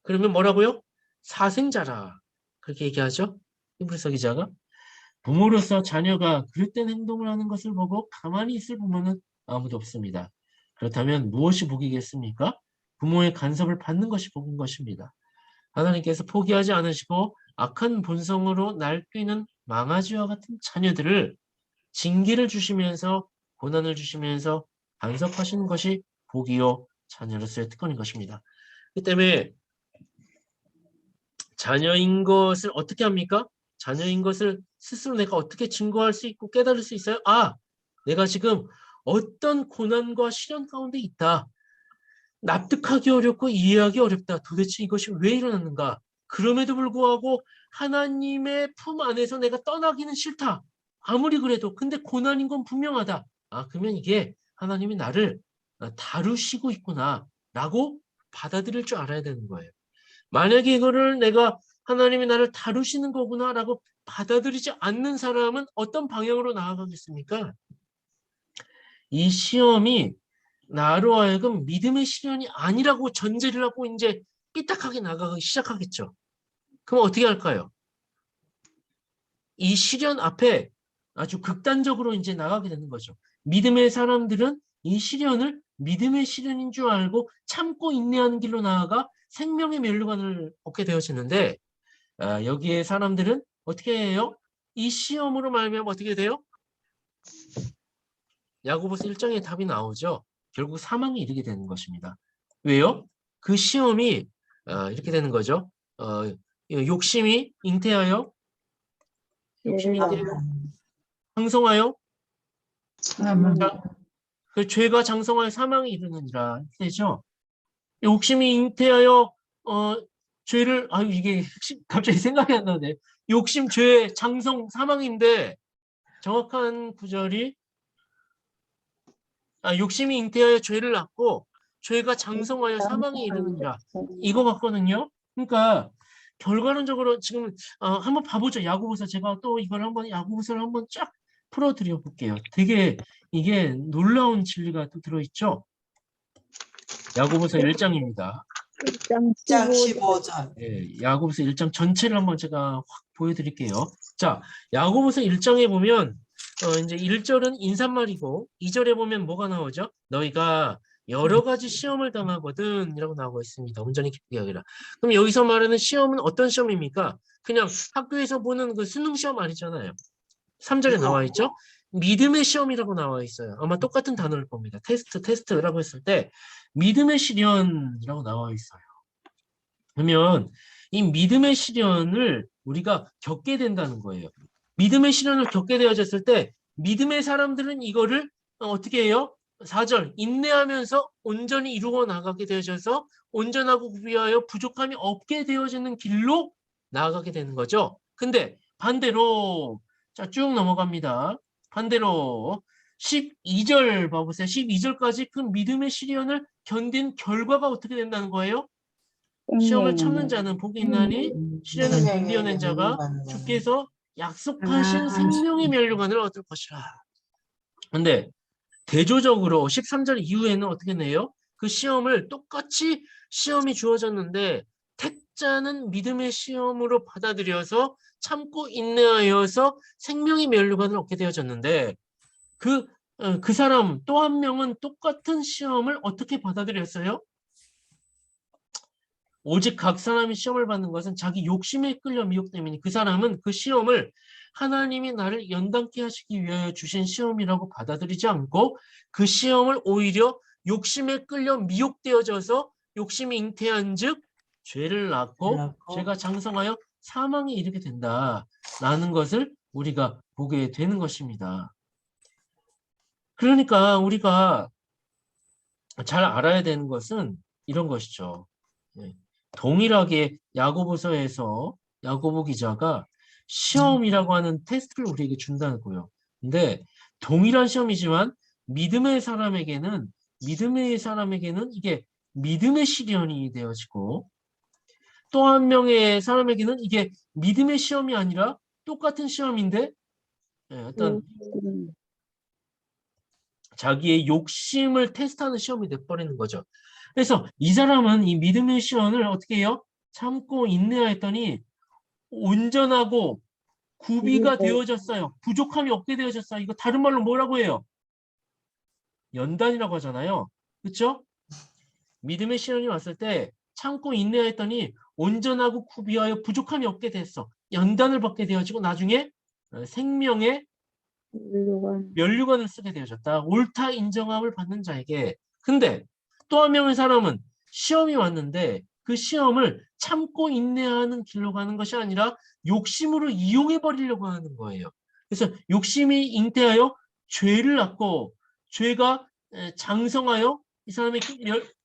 그러면 뭐라고요? 사생자라. 그렇게 얘기하죠. 히브리서 기자가. 부모로서 자녀가 그릇된 행동을 하는 것을 보고 가만히 있을 부모는 아무도 없습니다. 그렇다면 무엇이 복이겠습니까? 부모의 간섭을 받는 것이 복인 것입니다. 하나님께서 포기하지 않으시고 악한 본성으로 날뛰는 망아지와 같은 자녀들을 징계를 주시면서 고난을 주시면서 간섭하시는 것이 복이요 자녀로서의 특권인 것입니다. 그 때문에 자녀인 것을 어떻게 합니까? 자녀인 것을 스스로 내가 어떻게 증거할 수 있고 깨달을 수 있어요? 내가 지금 어떤 고난과 시련 가운데 있다. 납득하기 어렵고 이해하기 어렵다. 도대체 이것이 왜 일어났는가? 그럼에도 불구하고 하나님의 품 안에서 내가 떠나기는 싫다. 아무리 그래도 근데 고난인 건 분명하다. 그러면 이게 하나님이 나를 다루시고 있구나 라고 받아들일 줄 알아야 되는 거예요. 만약에 이거를 내가 하나님이 나를 다루시는 거구나 라고 받아들이지 않는 사람은 어떤 방향으로 나아가겠습니까? 이 시험이 나로 하여금 믿음의 시련이 아니라고 전제를 하고 이제 삐딱하게 나가기 시작하겠죠. 그럼 어떻게 할까요? 이 시련 앞에 아주 극단적으로 이제 나가게 되는 거죠. 믿음의 사람들은 이 시련을 믿음의 시련인 줄 알고 참고 인내하는 길로 나아가 생명의 면류관을 얻게 되어지는데 여기에 사람들은 어떻게 해요? 이 시험으로 말미암아 어떻게 돼요? 야고보서 1장에 답이 나오죠. 결국 사망에 이르게 되는 것입니다. 왜요? 그 시험이 이렇게 되는 거죠. 욕심이 잉태하여 욕심이 잉태하여 장성하여
사망.
그 죄가 장성하여 사망에 이르느니라 되죠. 욕심이 잉태하여 죄를 이게 갑자기 생각이 안 나네. 욕심, 죄, 장성, 사망인데 정확한 구절이 욕심이 잉태하여 죄를 낳고 죄가 장성하여 사망에 이르느니라 이거 같거든요. 그러니까 결과론적으로 지금 한번 봐보죠. 야고보서 제가 또 이걸 한번 야고보서를 한번 쫙 풀어드려 볼게요. 되게 이게 놀라운 진리가 또 들어있죠. 야고보서 1장입니다.
1장 15절.
예, 야고보서 1장 전체를 한번 제가 확 보여드릴게요. 자, 야고보서 1장에 보면 이제 1절은 인사말이고 2절에 보면 뭐가 나오죠? 너희가 여러 가지 시험을 당하거든 이라고 나오고 있습니다. 온전히 기쁘게 하기라. 그럼 여기서 말하는 시험은 어떤 시험입니까? 그냥 학교에서 보는 그 수능 시험 아니잖아요. 3절에 나와 있죠? 믿음의 시험이라고 나와 있어요. 아마 똑같은 단어를 봅니다. 테스트라고 했을 때 믿음의 시련이라고 나와 있어요. 그러면 이 믿음의 시련을 우리가 겪게 된다는 거예요. 믿음의 시련을 겪게 되어졌을 때 믿음의 사람들은 이거를 어떻게 해요? 4절 인내하면서 온전히 이루어 나가게 되어져서 온전하고 구비하여 부족함이 없게 되어지는 길로 나아가게 되는 거죠. 근데 반대로 자, 쭉 넘어갑니다. 반대로 12절 봐보세요. 12절까지 그 믿음의 시련을 견딘 결과가 어떻게 된다는 거예요? 시험을 참는 자는 복이 있나니 시련을 견디어낸 자가 주께서 약속하신 생명의 면류관을 얻을 것이라. 근데 대조적으로 13절 이후에는 어떻게 내요? 그 시험을 똑같이 시험이 주어졌는데 택자는 믿음의 시험으로 받아들여서 참고 인내하여서 생명의 면류관을 얻게 되어졌는데 그 사람 또 한 명은 똑같은 시험을 어떻게 받아들였어요? 오직 각 사람이 시험을 받는 것은 자기 욕심에 끌려 미혹되니 그 사람은 그 시험을 하나님이 나를 연단케 하시기 위하여 주신 시험이라고 받아들이지 않고 그 시험을 오히려 욕심에 끌려 미혹되어져서 욕심이 잉태한 즉 죄를 낳고 죄가 장성하여 사망에 이르게 된다라는 것을 우리가 보게 되는 것입니다. 그러니까 우리가 잘 알아야 되는 것은 이런 것이죠. 동일하게 야고보서에서 야고보 기자가 시험이라고 하는 테스트를 우리에게 준다고요. 근데 동일한 시험이지만 믿음의 사람에게는 이게 믿음의 시련이 되어지고 또 한 명의 사람에게는 이게 믿음의 시험이 아니라 똑같은 시험인데 어떤 자기의 욕심을 테스트하는 시험이 돼버리는 거죠. 그래서 이 사람은 이 믿음의 시험을 어떻게 해요? 참고 인내하였더니 온전하고 구비가 되어졌어요. 부족함이 없게 되어졌어요. 이거 다른 말로 뭐라고 해요? 연단이라고 하잖아요. 그렇죠? 믿음의 시련이 왔을 때 참고 인내하였더니 온전하고 구비하여 부족함이 없게 됐어. 연단을 받게 되어지고 나중에 생명의 면류관을 쓰게 되어졌다. 옳다 인정함을 받는 자에게. 근데 또 한 명의 사람은 시험이 왔는데 그 시험을 참고 인내하는 길로 가는 것이 아니라 욕심으로 이용해 버리려고 하는 거예요. 그래서 욕심이 잉태하여 죄를 낳고 죄가 장성하여 이 사람의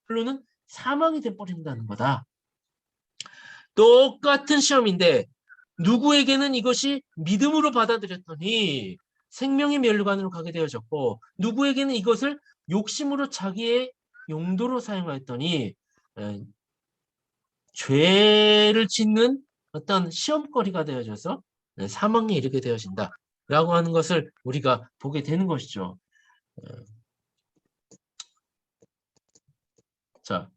결론은 사망이 돼버린다는 거다. 똑같은 시험인데 누구에게는 이것이 믿음으로 받아들였더니 생명의 면류관으로 가게 되어졌고 누구에게는 이것을 욕심으로 자기의 용도로 사용하였더니 죄를 짓는 어떤 시험거리가 되어져서 사망에 이르게 되어진다 라고 하는 것을 우리가 보게 되는 것이죠. 자,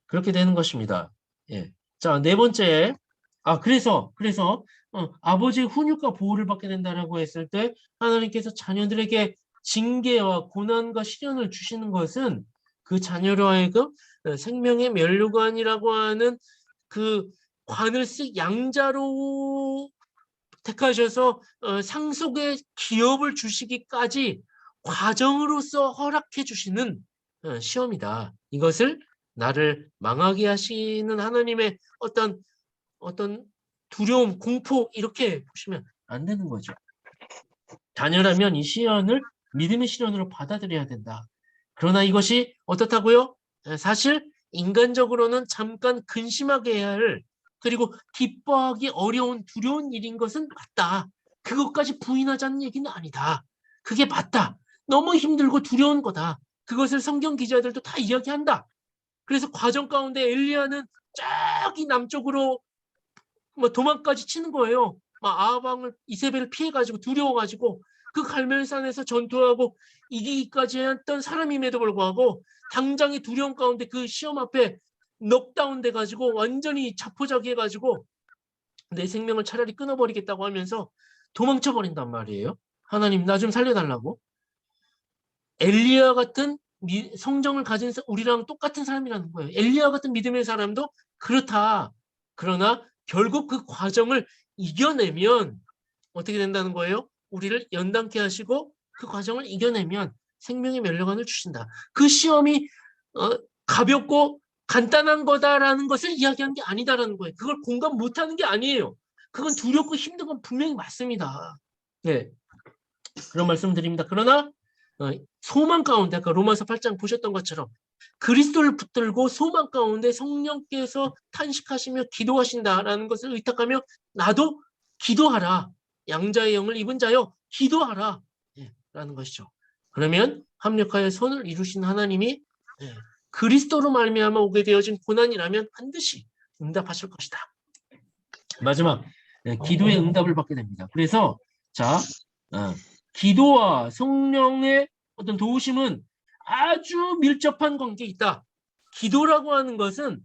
그렇게 되는 것입니다. 예. 자, 네 번째. 그래서 아버지의 훈육과 보호를 받게 된다라고 했을 때 하나님께서 자녀들에게 징계와 고난과 시련을 주시는 것은 그 자녀로 하여금 생명의 면류관이라고 하는 그 관을 쓰 양자로 택하셔서 상속의 기업을 주시기까지 과정으로서 허락해 주시는 시험이다. 이것을 나를 망하게 하시는 하나님의 어떤 두려움, 공포 이렇게 보시면 안 되는 거죠. 자녀라면 이 시련을 믿음의 시련으로 받아들여야 된다. 그러나 이것이 어떻다고요? 사실 인간적으로는 잠깐 근심하게 해야 할, 그리고 기뻐하기 어려운 두려운 일인 것은 맞다. 그것까지 부인하자는 얘기는 아니다. 그게 맞다. 너무 힘들고 두려운 거다. 그것을 성경 기자들도 다 이야기한다. 그래서 과정 가운데 엘리야는 저기 남쪽으로 뭐 도망까지 치는 거예요. 막 아합왕을 이세벨을 피해가지고 두려워가지고 그 갈멜산에서 전투하고 이기기까지 했던 사람임에도 불구하고 당장의 두려움 가운데 그 시험 앞에 넉다운 돼가지고 완전히 자포자기해가지고 내 생명을 차라리 끊어버리겠다고 하면서 도망쳐버린단 말이에요. 하나님 나 좀 살려달라고. 엘리야 같은 성정을 가진 우리랑 똑같은 사람이라는 거예요. 엘리야 같은 믿음의 사람도 그렇다. 그러나 결국 그 과정을 이겨내면 어떻게 된다는 거예요? 우리를 연단케 하시고 그 과정을 이겨내면 생명의 멸류관을 주신다. 그 시험이 가볍고 간단한 거다라는 것을 이야기한 게 아니다라는 거예요. 그걸 공감 못하는 게 아니에요. 그건 두렵고 힘든 건 분명히 맞습니다. 네, 그런 말씀 드립니다. 그러나 소망 가운데 아까 로마서 8장 보셨던 것처럼 그리스도를 붙들고 소망 가운데 성령께서 탄식하시며 기도하신다라는 것을 의탁하며 나도 기도하라. 양자의 영을 입은 자여 기도하라. 라는 것이죠. 그러면 합력하여 선을 이루신 하나님이 그리스도로 말미암아 오게 되어진 고난이라면 반드시 응답하실 것이다. 마지막 기도의 응답을 받게 됩니다. 그래서 자 기도와 성령의 어떤 도우심은 아주 밀접한 관계에 있다. 기도라고 하는 것은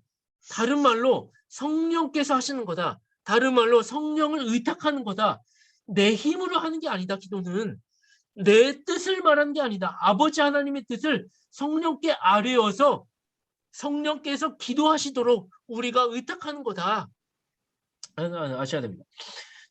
다른 말로 성령께서 하시는 거다. 다른 말로 성령을 의탁하는 거다. 내 힘으로 하는 게 아니다. 기도는 내 뜻을 말하는 게 아니다. 아버지 하나님의 뜻을 성령께 아뢰어서 성령께서 기도하시도록 우리가 의탁하는 거다. 아셔야 됩니다.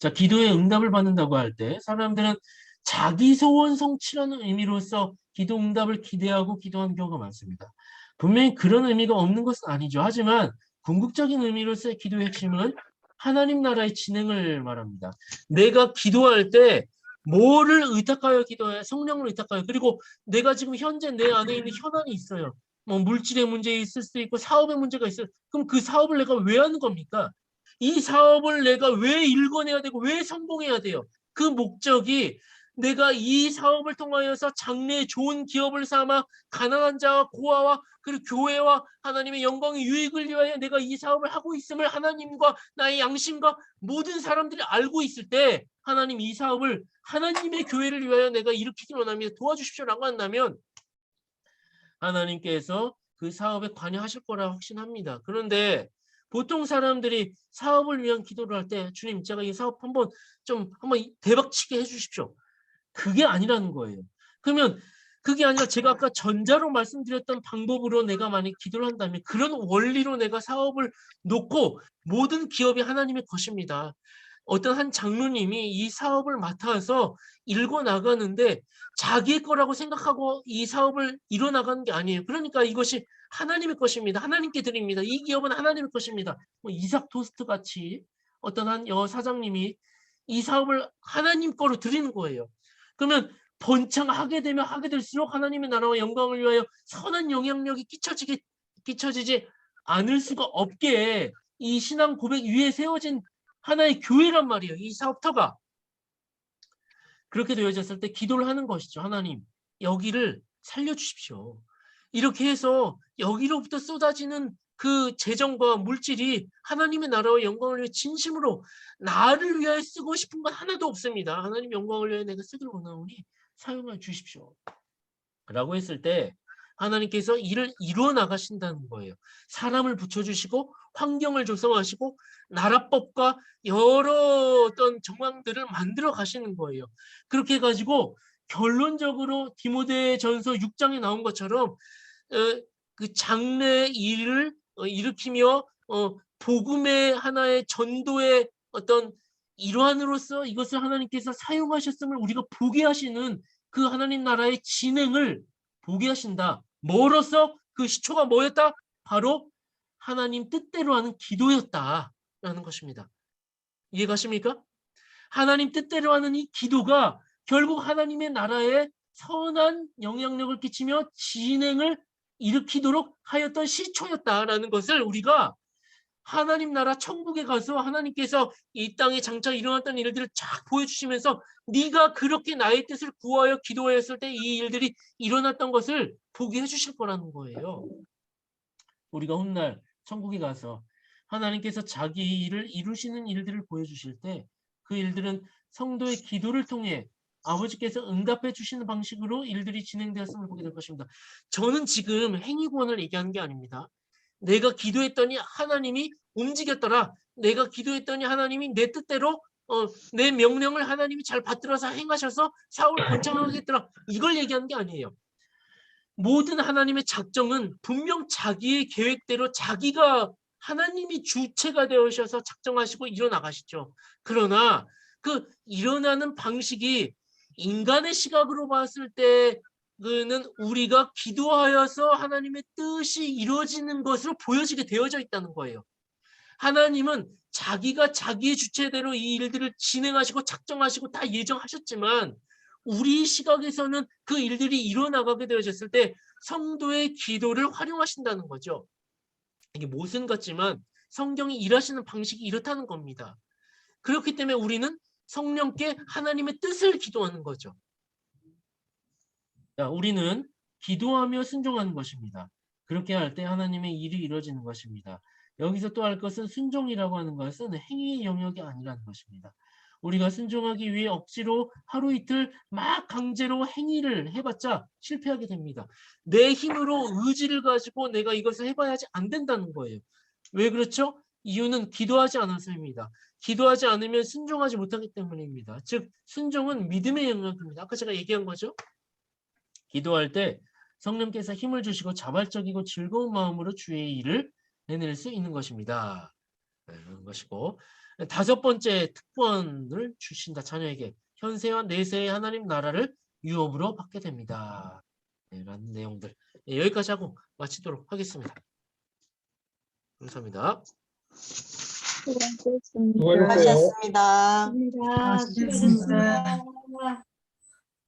자, 기도의 응답을 받는다고 할 때 사람들은 자기 소원 성취라는 의미로서 기도 응답을 기대하고 기도하는 경우가 많습니다. 분명히 그런 의미가 없는 것은 아니죠. 하지만 궁극적인 의미로서의 기도의 핵심은 하나님 나라의 진행을 말합니다. 내가 기도할 때 뭐를 의탁하여 기도해? 성령을 의탁하여. 그리고 내가 지금 현재 내 안에 있는 현안이 있어요. 뭐 물질의 문제 있을 수도 있고 사업의 문제가 있어요. 그럼 그 사업을 내가 왜 하는 겁니까? 이 사업을 내가 왜 일궈내야 되고 왜 성공해야 돼요? 그 목적이 내가 이 사업을 통하여서 장래에 좋은 기업을 삼아 가난한 자와 고아와 그리고 교회와 하나님의 영광의 유익을 위하여 내가 이 사업을 하고 있음을 하나님과 나의 양심과 모든 사람들이 알고 있을 때 하나님 이 사업을 하나님의 교회를 위하여 내가 일으키길 원합니다. 도와주십시오라고 한다면 하나님께서 그 사업에 관여하실 거라 확신합니다. 그런데 보통 사람들이 사업을 위한 기도를 할 때 주님 제가 이 사업 한번 대박치게 해주십시오. 그게 아니라는 거예요. 그러면 그게 아니라 제가 아까 전자로 말씀드렸던 방법으로 내가 만약 기도를 한다면 그런 원리로 내가 사업을 놓고 모든 기업이 하나님의 것입니다. 어떤 한 장로님이 이 사업을 맡아서 일궈 나가는데 자기의 거라고 생각하고 이 사업을 이뤄나가는 게 아니에요. 그러니까 이것이 하나님의 것입니다. 하나님께 드립니다. 이 기업은 하나님의 것입니다. 뭐 이삭 토스트 같이 어떤 한 사장님이 이 사업을 하나님 거로 드리는 거예요. 그러면 번창 하게 되면 하게 될수록 하나님의 나라와 영광을 위하여 선한 영향력이 끼쳐지지 않을 수가 없게 이 신앙 고백 위에 세워진 하나의 교회란 말이에요. 이 사업터가. 그렇게 되어졌을 때 기도를 하는 것이죠. 하나님, 여기를 살려주십시오. 이렇게 해서 여기로부터 쏟아지는 그 재정과 물질이 하나님의 나라와 영광을 위해 진심으로 나를 위하여 쓰고 싶은 건 하나도 없습니다. 하나님 영광을 위하여 내가 쓰기를 원하오니 사용해 주십시오. 라고 했을 때 하나님께서 일을 이루어 나가신다는 거예요. 사람을 붙여주시고 환경을 조성하시고 나라법과 여러 어떤 정황들을 만들어 가시는 거예요. 그렇게 해가지고 결론적으로 디모데전서 6장에 나온 것처럼 그 장래 일을 일으키며 복음의 하나의 전도의 어떤 일환으로서 이것을 하나님께서 사용하셨음을 우리가 보게 하시는 그 하나님 나라의 진행을 보게 하신다. 뭐로써 그 시초가 뭐였다? 바로 하나님 뜻대로 하는 기도였다라는 것입니다. 이해가십니까? 하나님 뜻대로 하는 이 기도가 결국 하나님의 나라에 선한 영향력을 끼치며 진행을 일으키도록 하였던 시초였다라는 것을 우리가 하나님 나라 천국에 가서 하나님께서 이 땅에 장차 일어났던 일들을 쫙 보여주시면서 네가 그렇게 나의 뜻을 구하여 기도하였을 때 이 일들이 일어났던 것을 보게 해주실 거라는 거예요. 우리가 훗날 천국에 가서 하나님께서 자기 일을 이루시는 일들을 보여주실 때 그 일들은 성도의 기도를 통해 아버지께서 응답해 주시는 방식으로 일들이 진행되었음을 보게 될 것입니다. 저는 지금 행위 구원을 얘기하는 게 아닙니다. 내가 기도했더니 하나님이 움직였더라. 내가 기도했더니 하나님이 내 뜻대로 내 명령을 하나님이 잘 받들어서 행하셔서 사울 권장하겠더라. 이걸 얘기하는 게 아니에요. 모든 하나님의 작정은 분명 자기의 계획대로 자기가 하나님이 주체가 되어셔서 작정하시고 일어나가시죠. 그러나 그 일어나는 방식이 인간의 시각으로 봤을 때는 우리가 기도하여서 하나님의 뜻이 이루어지는 것으로 보여지게 되어져 있다는 거예요. 하나님은 자기가 자기의 주체대로 이 일들을 진행하시고 작정하시고 다 예정하셨지만 우리 시각에서는 그 일들이 일어나가게 되어졌을 때 성도의 기도를 활용하신다는 거죠. 이게 모순 같지만 성경이 일하시는 방식이 이렇다는 겁니다. 그렇기 때문에 우리는 성령께 하나님의 뜻을 기도하는 거죠. 자, 우리는 기도하며 순종하는 것입니다. 그렇게 할 때 하나님의 일이 이루어지는 것입니다. 여기서 또 할 것은 순종이라고 하는 것은 행위의 영역이 아니라는 것입니다. 우리가 순종하기 위해 억지로 하루 이틀 막 강제로 행위를 해봤자 실패하게 됩니다. 내 힘으로 의지를 가지고 내가 이것을 해봐야지 안 된다는 거예요. 왜 그렇죠? 이유는 기도하지 않아서입니다. 기도하지 않으면 순종하지 못하기 때문입니다. 즉 순종은 믿음의 영역입니다. 아까 제가 얘기한 거죠. 기도할 때 성령께서 힘을 주시고 자발적이고 즐거운 마음으로 주의 일을 해낼 수 있는 것입니다. 그런 것이고, 다섯 번째 특권을 주신다. 자녀에게 현세와 내세의 하나님 나라를 유업으로 받게 됩니다. 라는 내용들. 여기까지 하고 마치도록 하겠습니다. 감사합니다.
수고하셨습니다.
수고하셨습니다.
수고하셨습니다.